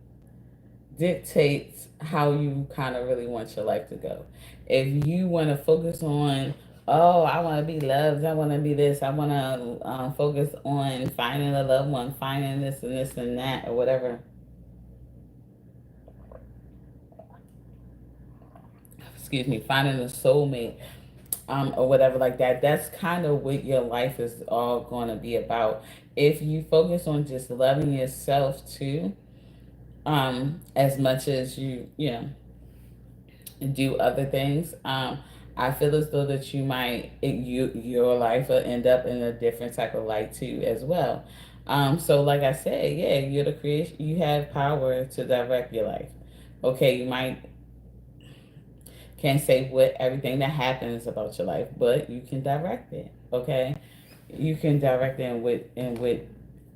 dictates how you kind of really want your life to go. If you want to focus on, oh, I want to be loved, I want to be this, I want to focus on finding a loved one, finding this and that, or whatever, excuse me, finding a soulmate, or whatever like that, that's kind of what your life is all going to be about. If you focus on just loving yourself too, as much as do other things, I feel as though that your life will end up in a different type of light too as well. So like I said, yeah, you're the creation. You have power to direct your life. Okay, you might can't say what everything that happens about your life, but you can direct it. Okay, you can direct it in with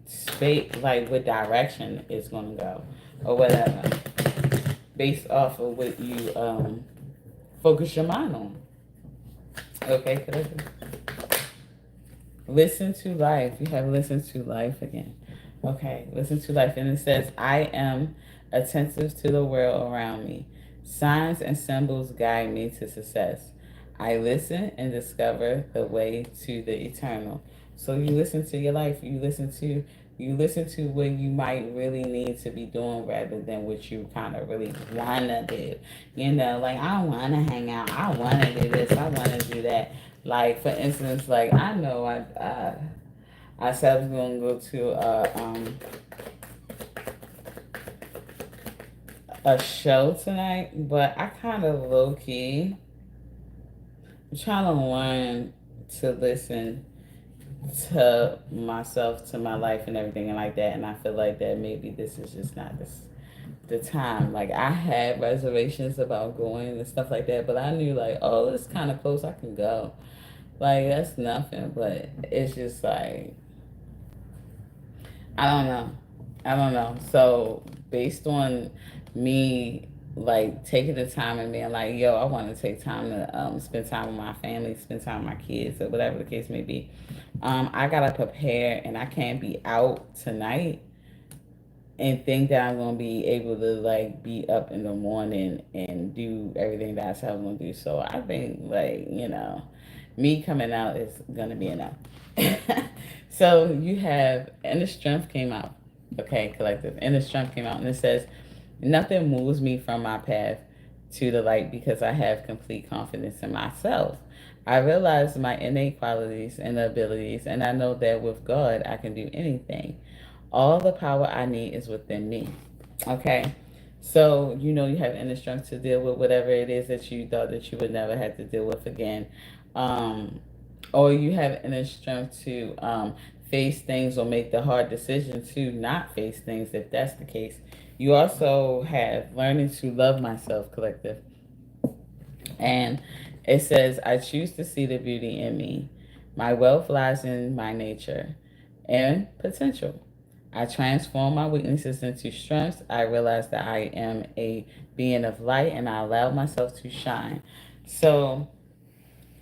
space, like what direction it's gonna go, or whatever, based off of what you focus your mind on. Okay, could listen to life. You have listened to life again. Okay, listen to life. And it says, I am attentive to the world around me. Signs and symbols guide me to success. I listen and discover the way to the eternal. So you listen to your life. You listen to what you might really need to be doing rather than what you kind of really want to do. Like, I want to hang out. I want to do this. I want to do that. Like, for instance, like, I know I said I was going to go to a show tonight, but I kind of low key I'm trying to learn to listen to myself, to my life, and everything and like that. And I feel like that maybe this is just not the time. Like, I had reservations about going and stuff like that, but I knew like, oh, it's kind of close. I can go. Like, that's nothing. But it's just like, I don't know. I don't know. So based on me like taking the time and being like, yo, I want to take time to spend time with my family, spend time with my kids, or whatever the case may be. I gotta prepare, and I can't be out tonight and think that I'm gonna be able to like be up in the morning and do everything that I said I'm gonna do. So I think like me coming out is gonna be enough. So you have Inner Strength came out. Okay, collective. Inner Strength came out, and it says, nothing moves me from my path to the light because I have complete confidence in myself. I realize my innate qualities and abilities, and I know that with God, I can do anything. All the power I need is within me. Okay? So, you have inner strength to deal with whatever it is that you thought that you would never have to deal with again. Um, or you have inner strength to face things or make the hard decision to not face things if that's the case. You also have learning to love myself, collective. And it says, I choose to see the beauty in me. My wealth lies in my nature and potential. I transform my weaknesses into strengths. I realize that I am a being of light and I allow myself to shine. So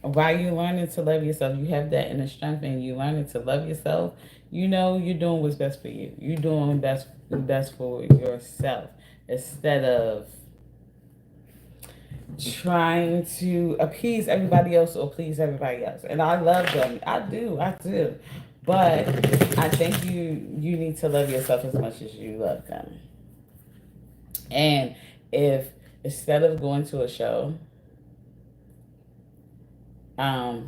while you're learning to love yourself, you have that inner strength and you learning to love yourself, you're doing what's best for you. You're doing best for yourself instead of trying to appease everybody else or please everybody else. And I love them. I do. But I think you need to love yourself as much as you love them. And if instead of going to a show,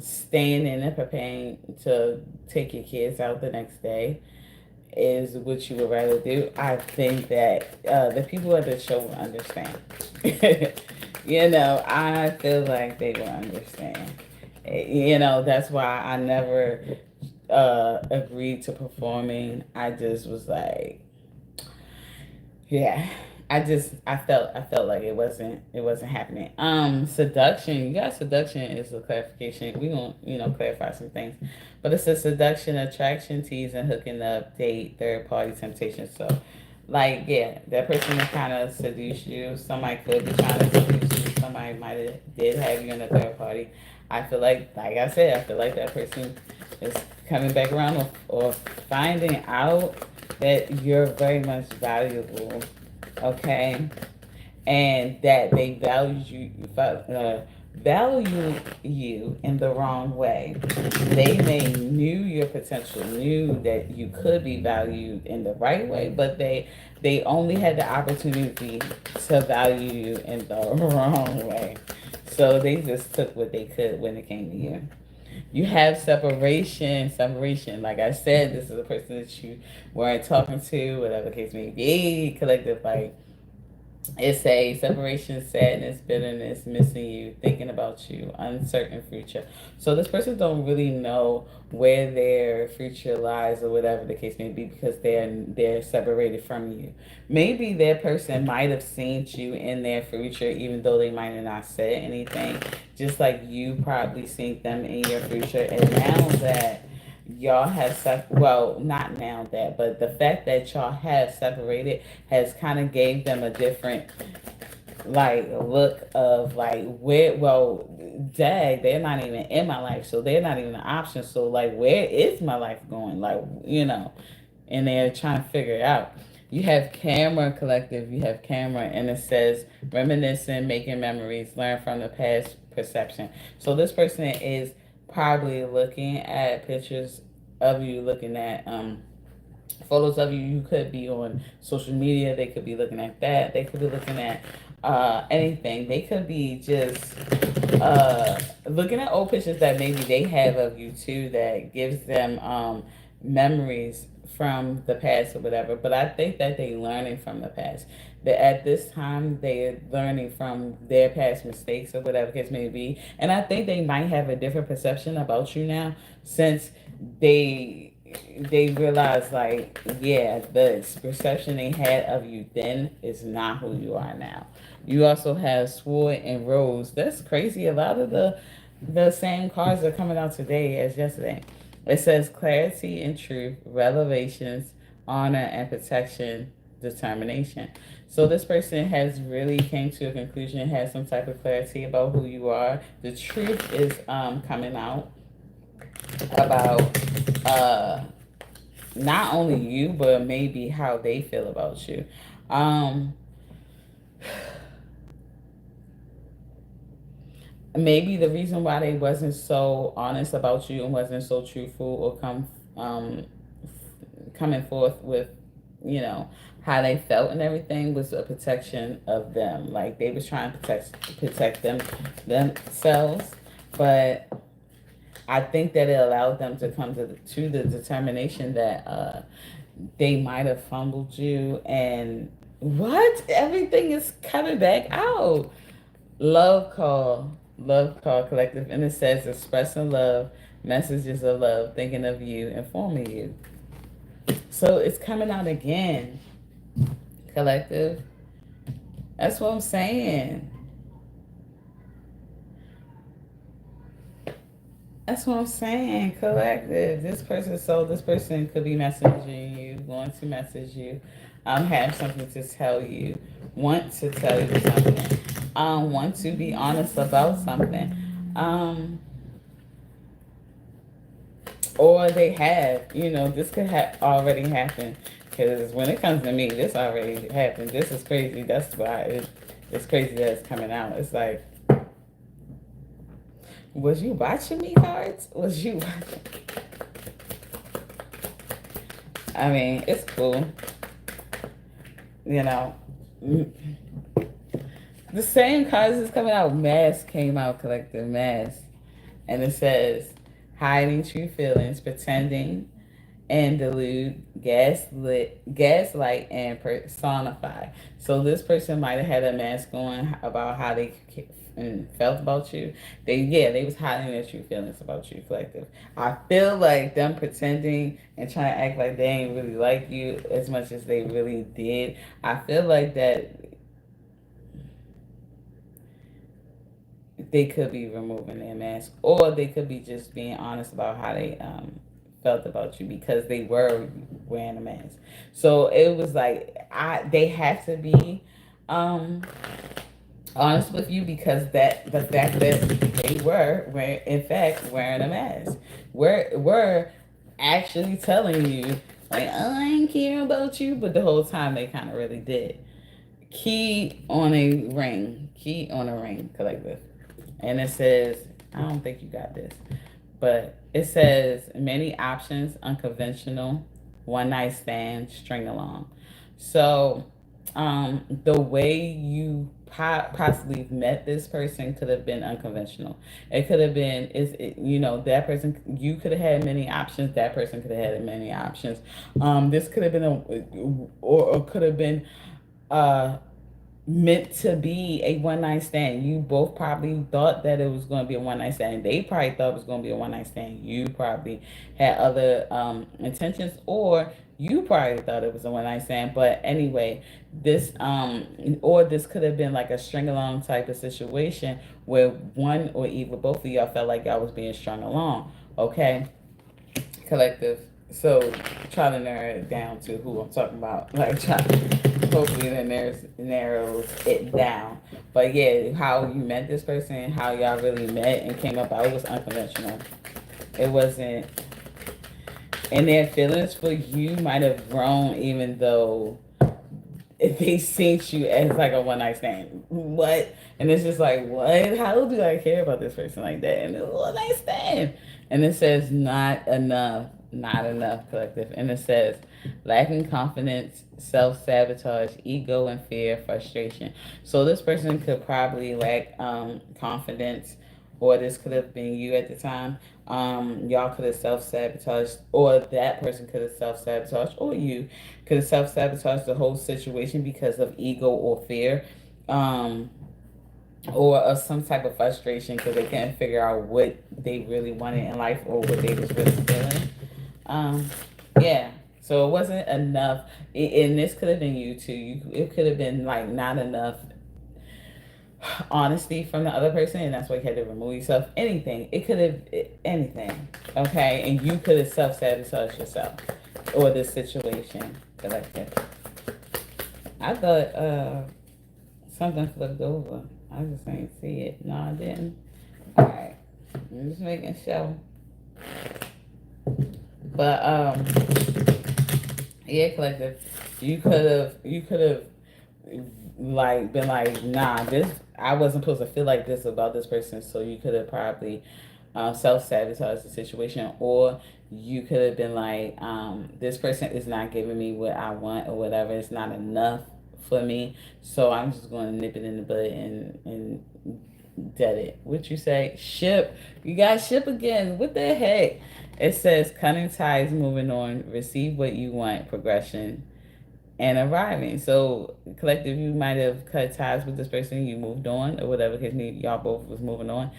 staying in and preparing to take your kids out the next day is what you would rather do, I think that the people at the show will understand. I feel like they will understand. That's why I never agreed to performing. I just was like, yeah. I felt like it wasn't happening. Seduction. You got seduction is a clarification. We gonna clarify some things, but it's a seduction, attraction, teasing, hooking up, date, third party temptation. So, like, yeah, that person that kind of seduce you. Somebody could be trying to seduce you. Somebody might have did have you in a third party. Like I said, I feel like that person is coming back around or finding out that you're very much valuable okay, and that they value you in the wrong way. They may knew your potential, knew that you could be valued in the right way, but they only had the opportunity to value you in the wrong way. So they just took what they could when it came to you. You have separation. Like I said, this is a person that you weren't talking to, whatever the case may be. Collective, like it's a separation, sadness, bitterness, missing you, thinking about you, uncertain future. So this person don't really know where their future lies or whatever the case may be because they're separated from you. Maybe that person might have seen you in their future even though they might have not said anything. Just like you probably seen them in your future, and now that y'all have well, not now that, but the fact that y'all have separated has kind of gave them a different like look of like where, well, dag, they're not even in my life, so they're not even an option, so like where is my life going, like, and they're trying to figure it out. You have camera, collective, you have camera, and it says reminiscing, making memories, learn from the past, perception. So this person is probably looking at pictures of you, looking at photos of you. You could be on social media. They could be looking at that. They could be looking at anything. They could be just looking at old pictures that maybe they have of you too, that gives them memories from the past or whatever. But I think that they learning from the past. That at this time they're learning from their past mistakes or whatever case may be. And I think they might have a different perception about you now since they realize, like, yeah, the perception they had of you then is not who you are now. You also have Sword and Rose. That's crazy. A lot of the same cards are coming out today as yesterday. It says clarity and truth, revelations, honor and protection, determination. So this person has really came to a conclusion, has some type of clarity about who you are. The truth is coming out about not only you, but maybe how they feel about you. Um, Maybe the reason why they wasn't so honest about you and wasn't so truthful or coming forth with, you know, how they felt and everything was a protection of them. Like they was trying to protect themselves, but I think that it allowed them to come to the determination that they might have fumbled you, and what, everything is coming back out. Love call, collective, and it says expressing love, messages of love, thinking of you, informing you. So it's coming out again, collective. That's what I'm saying. That's what I'm saying, collective. This person could be messaging you, going to message you, have something to tell you, want to tell you something, want to be honest about something, or they have, this could already happen. Because when it comes to me, this already happened. This is crazy. That's why it's crazy that it's coming out. It's like, was you watching me, cards? Was you watching? I mean, it's cool. The same cards is coming out. Mask came out, collective mask. And it says, hiding true feelings, pretending and delude, gaslight, and personify. So this person might have had a mask on about how they felt about you. They was hiding their true feelings about you, collective. I feel like them pretending and trying to act like they ain't really like you as much as they really did. I feel like that they could be removing their mask, or they could be just being honest about how they felt about you because they were wearing a mask. So it was like they had to be honest with you because the fact that they were in fact wearing a mask. We're actually telling you like, oh, I ain't care about you, but the whole time they kind of really did. Key on a ring collective. And it says, I don't think you got this, but it says many options, unconventional, one night stand, string along. So, the way you possibly met this person could have been unconventional. It could have been, that person, you could have had many options, that person could have had many options. This could have been or could have been, uh, meant to be a one night stand. You both probably thought that it was going to be a one night stand. They probably thought it was going to be a one night stand. You probably had other intentions, or you probably thought it was a one night stand. But anyway, this could have been like a string along type of situation where one or even both of y'all felt like y'all was being strung along. Okay, collective. So try to narrow it down to who I'm talking about. Like hopefully that narrows it down. But yeah, how you met this person, how y'all really met and came about, it was unconventional. It wasn't, and their feelings for you might have grown even though if they seen you as like a one night stand. What? And it's just like, what? How do I care about this person like that? And it's a one night stand. And it says not enough collective. And it says lacking confidence, self sabotage, ego and fear, frustration. So this person could probably lack confidence, or this could have been you at the time. Y'all could have self sabotaged, or that person could have self sabotaged, or you could have self sabotaged the whole situation because of ego or fear, or of some type of frustration because they can't figure out what they really wanted in life or what they was really feeling. Um, yeah. So it wasn't enough, and this could have been you too. It could have been like not enough honesty from the other person, and that's why you had to remove yourself. Anything. It could have anything. Okay, and you could have self sabotaged yourself or this situation. Like that. I thought something flipped over. I just ain't see it. No, I didn't. All right, I'm just making sure. But yeah, collective. You could have like been like, nah, this I wasn't supposed to feel like this about this person, so you could have probably self sabotaged the situation, or you could have been like, this person is not giving me what I want or whatever. It's not enough for me, so I'm just going to nip it in the bud and dead it. What you say? Ship. You got ship again. What the heck? It says cutting ties, moving on, receive what you want, progression, and arriving. So collective, you might have cut ties with this person, you moved on, or whatever case y'all both was moving on.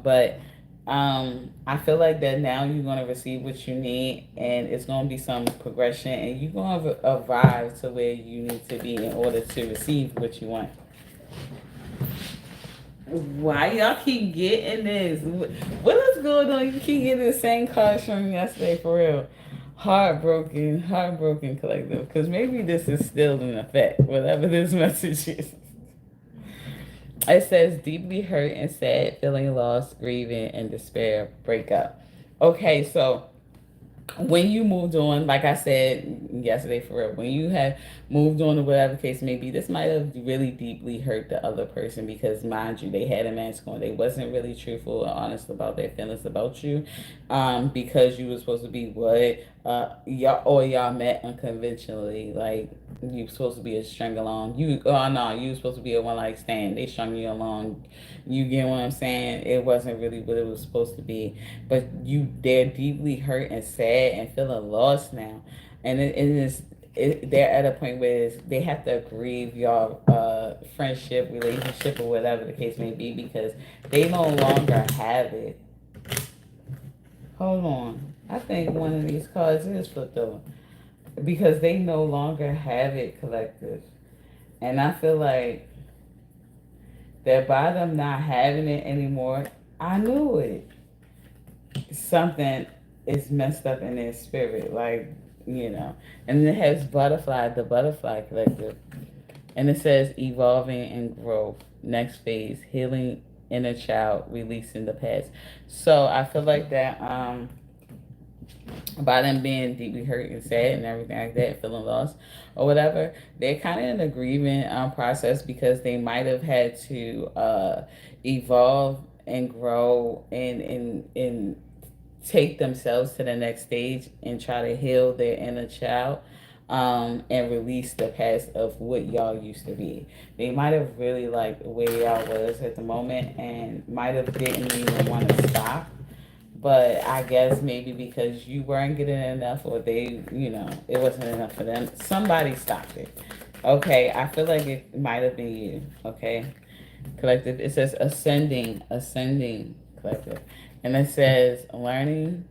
But I feel like that now you're gonna receive what you need, and it's gonna be some progression, and you're gonna arrive to where you need to be in order to receive what you want. Why y'all keep getting this? What is going on? You keep getting the same cards from yesterday, for real. Heartbroken collective. Because maybe this is still in effect, whatever this message is. It says deeply hurt and sad, feeling lost, grieving, and despair, breakup. Okay, so when you moved on, like I said yesterday, for real, when you have moved on or whatever case may be, this might have really deeply hurt the other person because, mind you, they had a mask on. They wasn't really truthful or honest about their feelings about you, because you were supposed to be what y'all met unconventionally. Like you were supposed to be a string along. You were supposed to be a one night stand. They strung you along. You get what I'm saying? It wasn't really what it was supposed to be, but they're deeply hurt and sad and feeling lost now, and they're at a point where they have to grieve your friendship, relationship, or whatever the case may be, because they no longer have it. Hold on, I think one of these cards is flipped over because they no longer have it, collective, and I feel like that by them not having it anymore, I knew it. Something is messed up in their spirit, like, and it has the butterfly collective, and it says evolving and growth, next phase, healing inner child, releasing the past. So I feel like that by them being deeply hurt and sad and everything like that, feeling lost or whatever, they're kind of in a grieving process because they might have had to evolve and grow and take themselves to the next stage and try to heal their inner child, and release the past of what y'all used to be. They might have really liked where y'all was at the moment and might have didn't even want to stop, but I guess maybe because you weren't getting enough or they, it wasn't enough for them, somebody stopped it. Okay, I feel like it might have been you. Okay, collective. It says ascending collective. And it says learning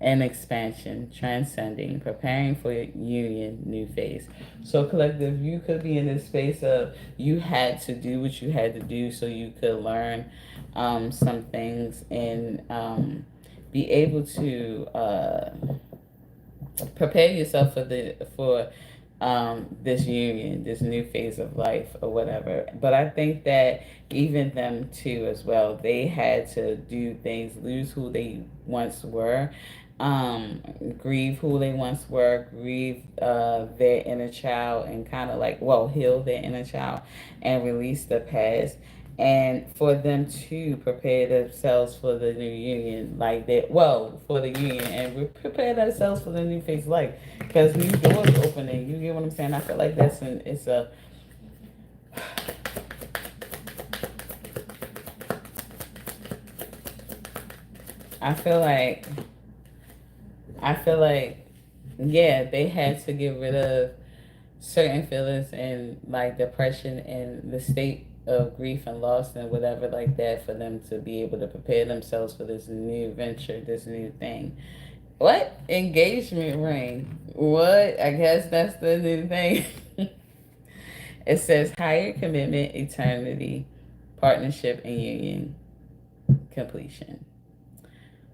and expansion, transcending, preparing for union, new phase. So collective, you could be in this space of you had to do what you had to do so you could learn some things and be able to prepare yourself for this union, this new phase of life or whatever. But I think that even them too as well, they had to do things, lose who they once were, grieve who they once were, grieve their inner child, and kind of like, well, heal their inner child and release the past, and for them to prepare themselves for the new union, like that. Well, for the union, and prepare themselves for the new phase of life, because new doors opening. You get what I'm saying? I feel like it's a. I feel like yeah, they had to get rid of certain feelings and like depression and the state of grief and loss and whatever like that for them to be able to prepare themselves for this new venture, this new thing. What? Engagement ring. What? I guess that's the new thing. It says higher commitment, eternity, partnership, and union completion.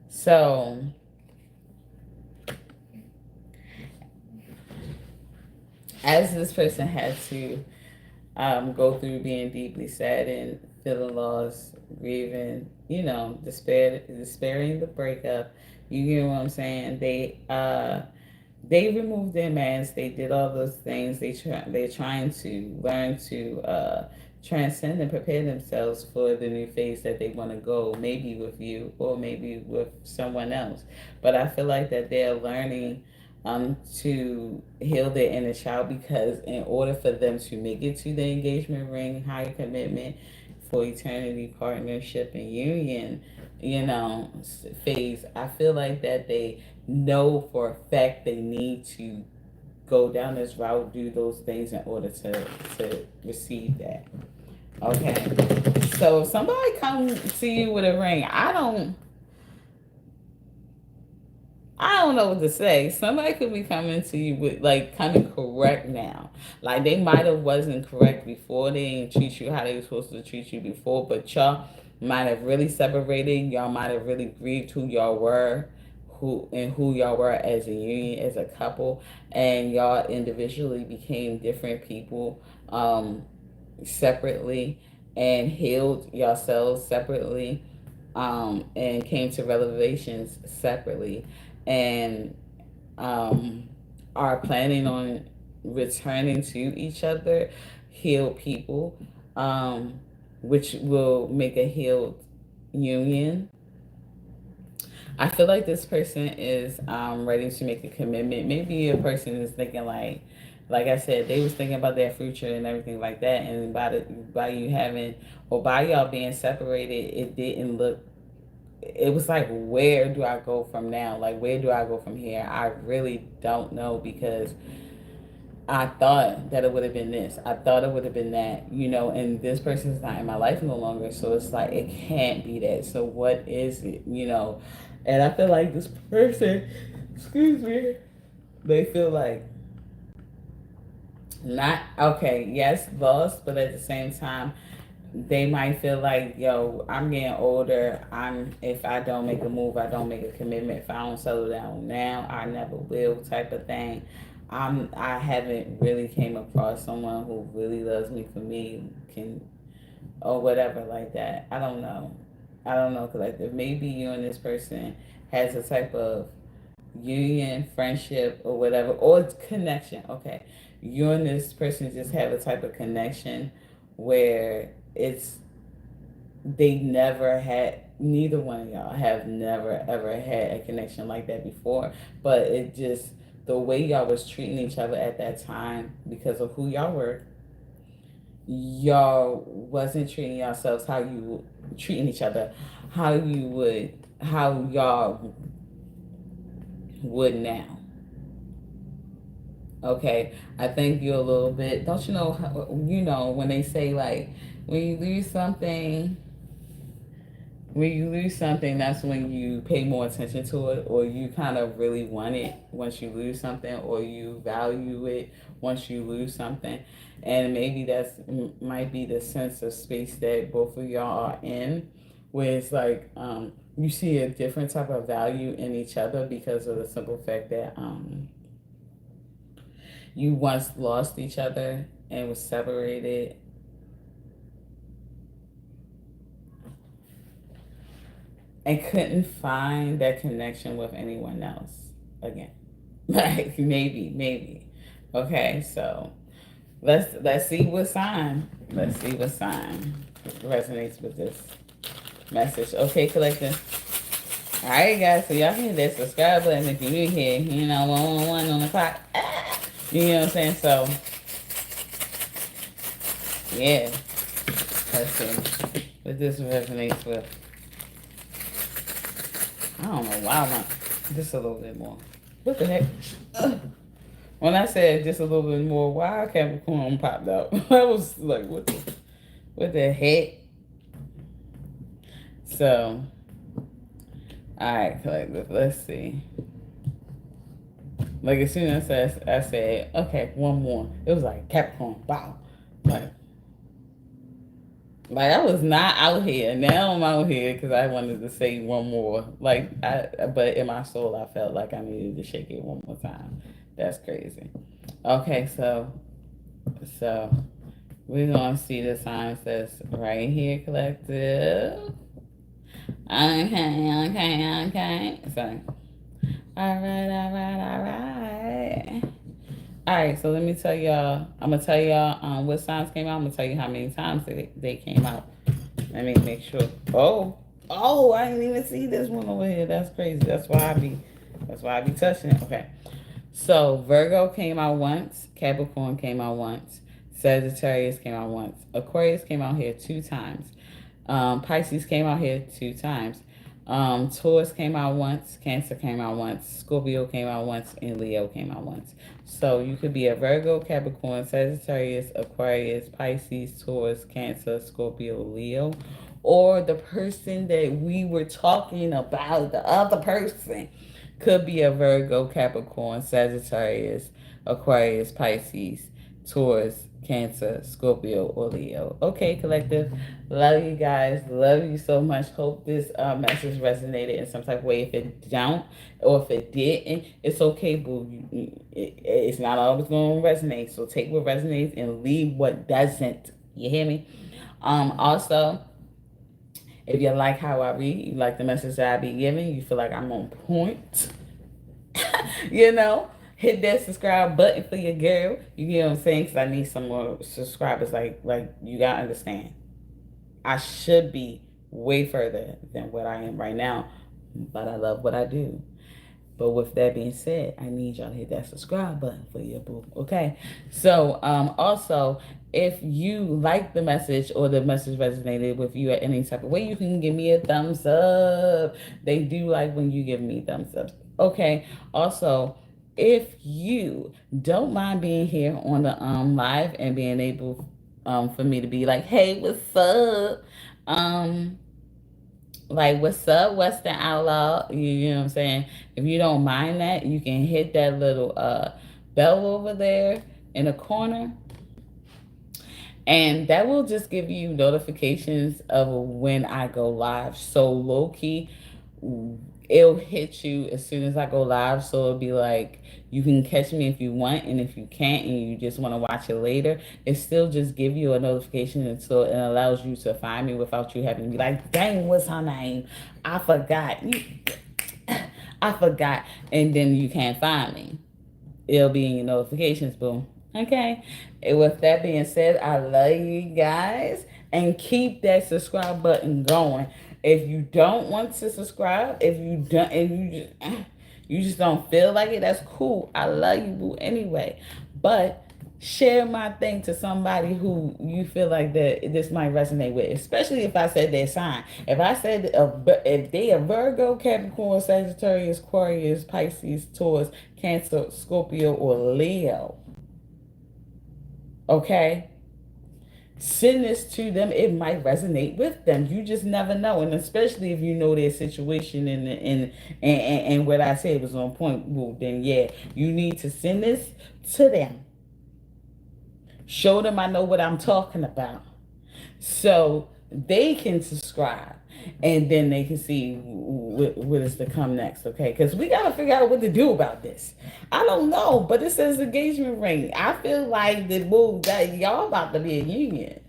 So as this person had to go through being deeply sad and feeling lost, grieving, despairing the breakup. You get what I'm saying? They removed their masks. They did all those things. They're trying to learn to transcend and prepare themselves for the new phase that they want to go. Maybe with you or maybe with someone else. But I feel like that they're learning to heal their inner child, because in order for them to make it to the engagement ring, higher commitment for eternity, partnership, and union, phase, I feel like that they know for a fact they need to go down this route, do those things in order to receive that. Okay. So if somebody come to you with a ring, I don't know what to say. Somebody could be coming to you with like kind of correct now. Like they might have wasn't correct before. They didn't treat you how they were supposed to treat you before, but y'all might have really separated. Y'all might have really grieved who y'all were, who y'all were as a union, as a couple, and y'all individually became different people, separately, and healed yourselves separately, and came to revelations separately, and are planning on returning to each other, healed people, which will make a healed union. I feel like this person is ready to make a commitment. Maybe a person is thinking like I said, they was thinking about their future and everything like that. And by you having, or by y'all being separated, it didn't look. It was like, where do I go from now? Like, where do I go from here? I really don't know, because I thought that it would have been this. I thought it would have been that, and this person's not in my life no longer. So it's like, it can't be that. So what is it? And I feel like this person, excuse me, they feel like not, okay, yes, lost, but at the same time, they might feel like, yo, I'm getting older. If I don't make a move, I don't make a commitment. If I don't settle down now, I never will, type of thing. I haven't really came across someone who really loves me for me, can, or whatever like that. I don't know. Collective. Maybe you and this person has a type of union, friendship, or whatever, or connection. Okay, you and this person just have a type of connection where it's they never had, neither one of y'all have never ever had a connection like that before, but it just, the way y'all was treating each other at that time because of who y'all were, y'all wasn't treating yourselves how you treating each other, how y'all would now. Okay, I think you're a little bit. Don't you know? You know when they say like when you lose something, that's when you pay more attention to it, or you kind of really want it once you lose something, or you value it once you lose something. And maybe that's might be the sense of space that both of y'all are in, where it's like you see a different type of value in each other because of the simple fact that you once lost each other and was separated, and couldn't find that connection with anyone else again. Like maybe. Okay, so let's see what sign. Let's see what sign resonates with this message. Okay, collective. All right, guys. So y'all hit that subscribe button if you're new here. You know, 111 on the clock. You know what I'm saying? So yeah, let's see what this resonates with. I don't know why I want just a little bit more. What the heck? When I said just a little bit more, why Capricorn popped out? I was like, what the heck? So, all right, collective. Let's see. Like as soon as I said, okay, one more. It was like Capricorn. Wow. Like I was not out here. Now I'm out here because I wanted to say one more. But in my soul, I felt like I needed to shake it one more time. That's crazy. Okay, so we're gonna see the signs that's right here, collective. Okay. So, all right. All right, so let me tell y'all. I'm gonna tell y'all what signs came out. I'm gonna tell you how many times they came out. Let me make sure. Oh, I didn't even see this one over here. That's crazy. That's why I be touching it. Okay, so Virgo came out once. Capricorn came out once. Sagittarius came out once. Aquarius came out here 2 times. Pisces came out here 2 times. Taurus came out once, Cancer came out once, Scorpio came out once, and Leo came out once. So you could be a Virgo, Capricorn, Sagittarius, Aquarius, Pisces, Taurus, Cancer, Scorpio, Leo, or the person that we were talking about, the other person, could be a Virgo, Capricorn, Sagittarius, Aquarius, Pisces, Taurus, Cancer, Scorpio, or Leo. Okay, collective. Love you guys. Love you so much. Hope this message resonated in some type of way. If it don't, or if it didn't, it's okay, boo. It's not always going to resonate. So take what resonates and leave what doesn't. You hear me? Also, if you like how I read, you like the message that I be giving, you feel like I'm on point, you know, hit that subscribe button for your girl. You get what I'm saying? Because I need some more subscribers. Like you got to understand. I should be way further than what I am right now, but I love what I do. But with that being said, I need y'all to hit that subscribe button for your boo. Okay. So also, if you like the message or the message resonated with you at any type of way, you can give me a thumbs up. They do like when you give me thumbs up. Okay. Also, if you don't mind being here on the live and being able for me to be like, hey, what's up? Like, what's up, Western Outlaw? You know what I'm saying? If you don't mind that, you can hit that little bell over there in the corner. And that will just give you notifications of when I go live. So low key, it'll hit you as soon as I go live. So it'll be like, you can catch me if you want, and if you can't and you just want to watch it later, it still just give you a notification, and so it allows you to find me without you having to be like, dang, what's her name? I forgot. I forgot. And then you can't find me. It'll be in your notifications, boom. Okay. And with that being said, I love you guys. And keep that subscribe button going. If you don't want to subscribe, if you don't, and you just don't feel like it, that's cool. I love you, boo, anyway. But share my thing to somebody who you feel like that this might resonate with, especially if I said their sign. If I said if they are Virgo, Capricorn, Sagittarius, Aquarius, Pisces, Taurus, Cancer, Scorpio, or Leo, okay, send this to them. It might resonate with them. You just never know, and especially if you know their situation and what I said was on point. Well, then yeah, you need to send this to them. Show them I know what I'm talking about, so they can subscribe, and then they can see what is to come next. Okay, because we gotta figure out what to do about this. I don't know, but it says engagement ring. I feel like the move that y'all about to be a union.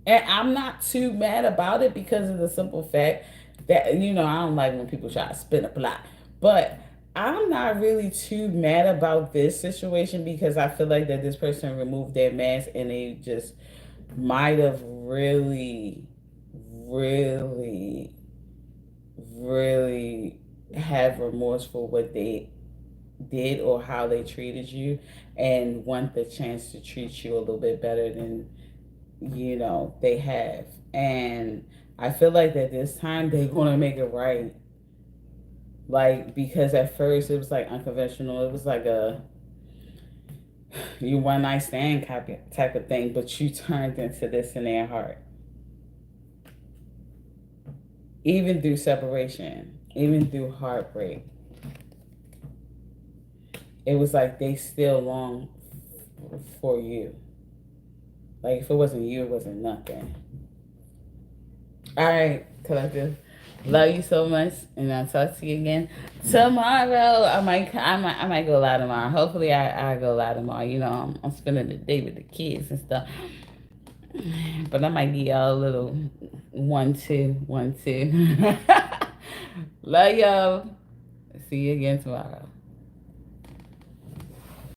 And I'm not too mad about it because of the simple fact that, I don't like when people try to spin a block. But I'm not really too mad about this situation because I feel like that this person removed their mask and they just might have really, really, really have remorse for what they did or how they treated you and want the chance to treat you a little bit better than they have. And I feel like that this time they're going to make it right. Like, because at first it was like unconventional. It was like a you one night stand type of thing, but you turned into this in their heart. Even through separation, even through heartbreak, it was like they still long for you. Like, if it wasn't you, it wasn't nothing. All right, collective. Love you so much, and I'll talk to you again tomorrow. I might go live tomorrow. Hopefully, I go live tomorrow. I'm spending the day with the kids and stuff. But I might give y'all a little 1-2, 1-2. Love y'all. See you again tomorrow.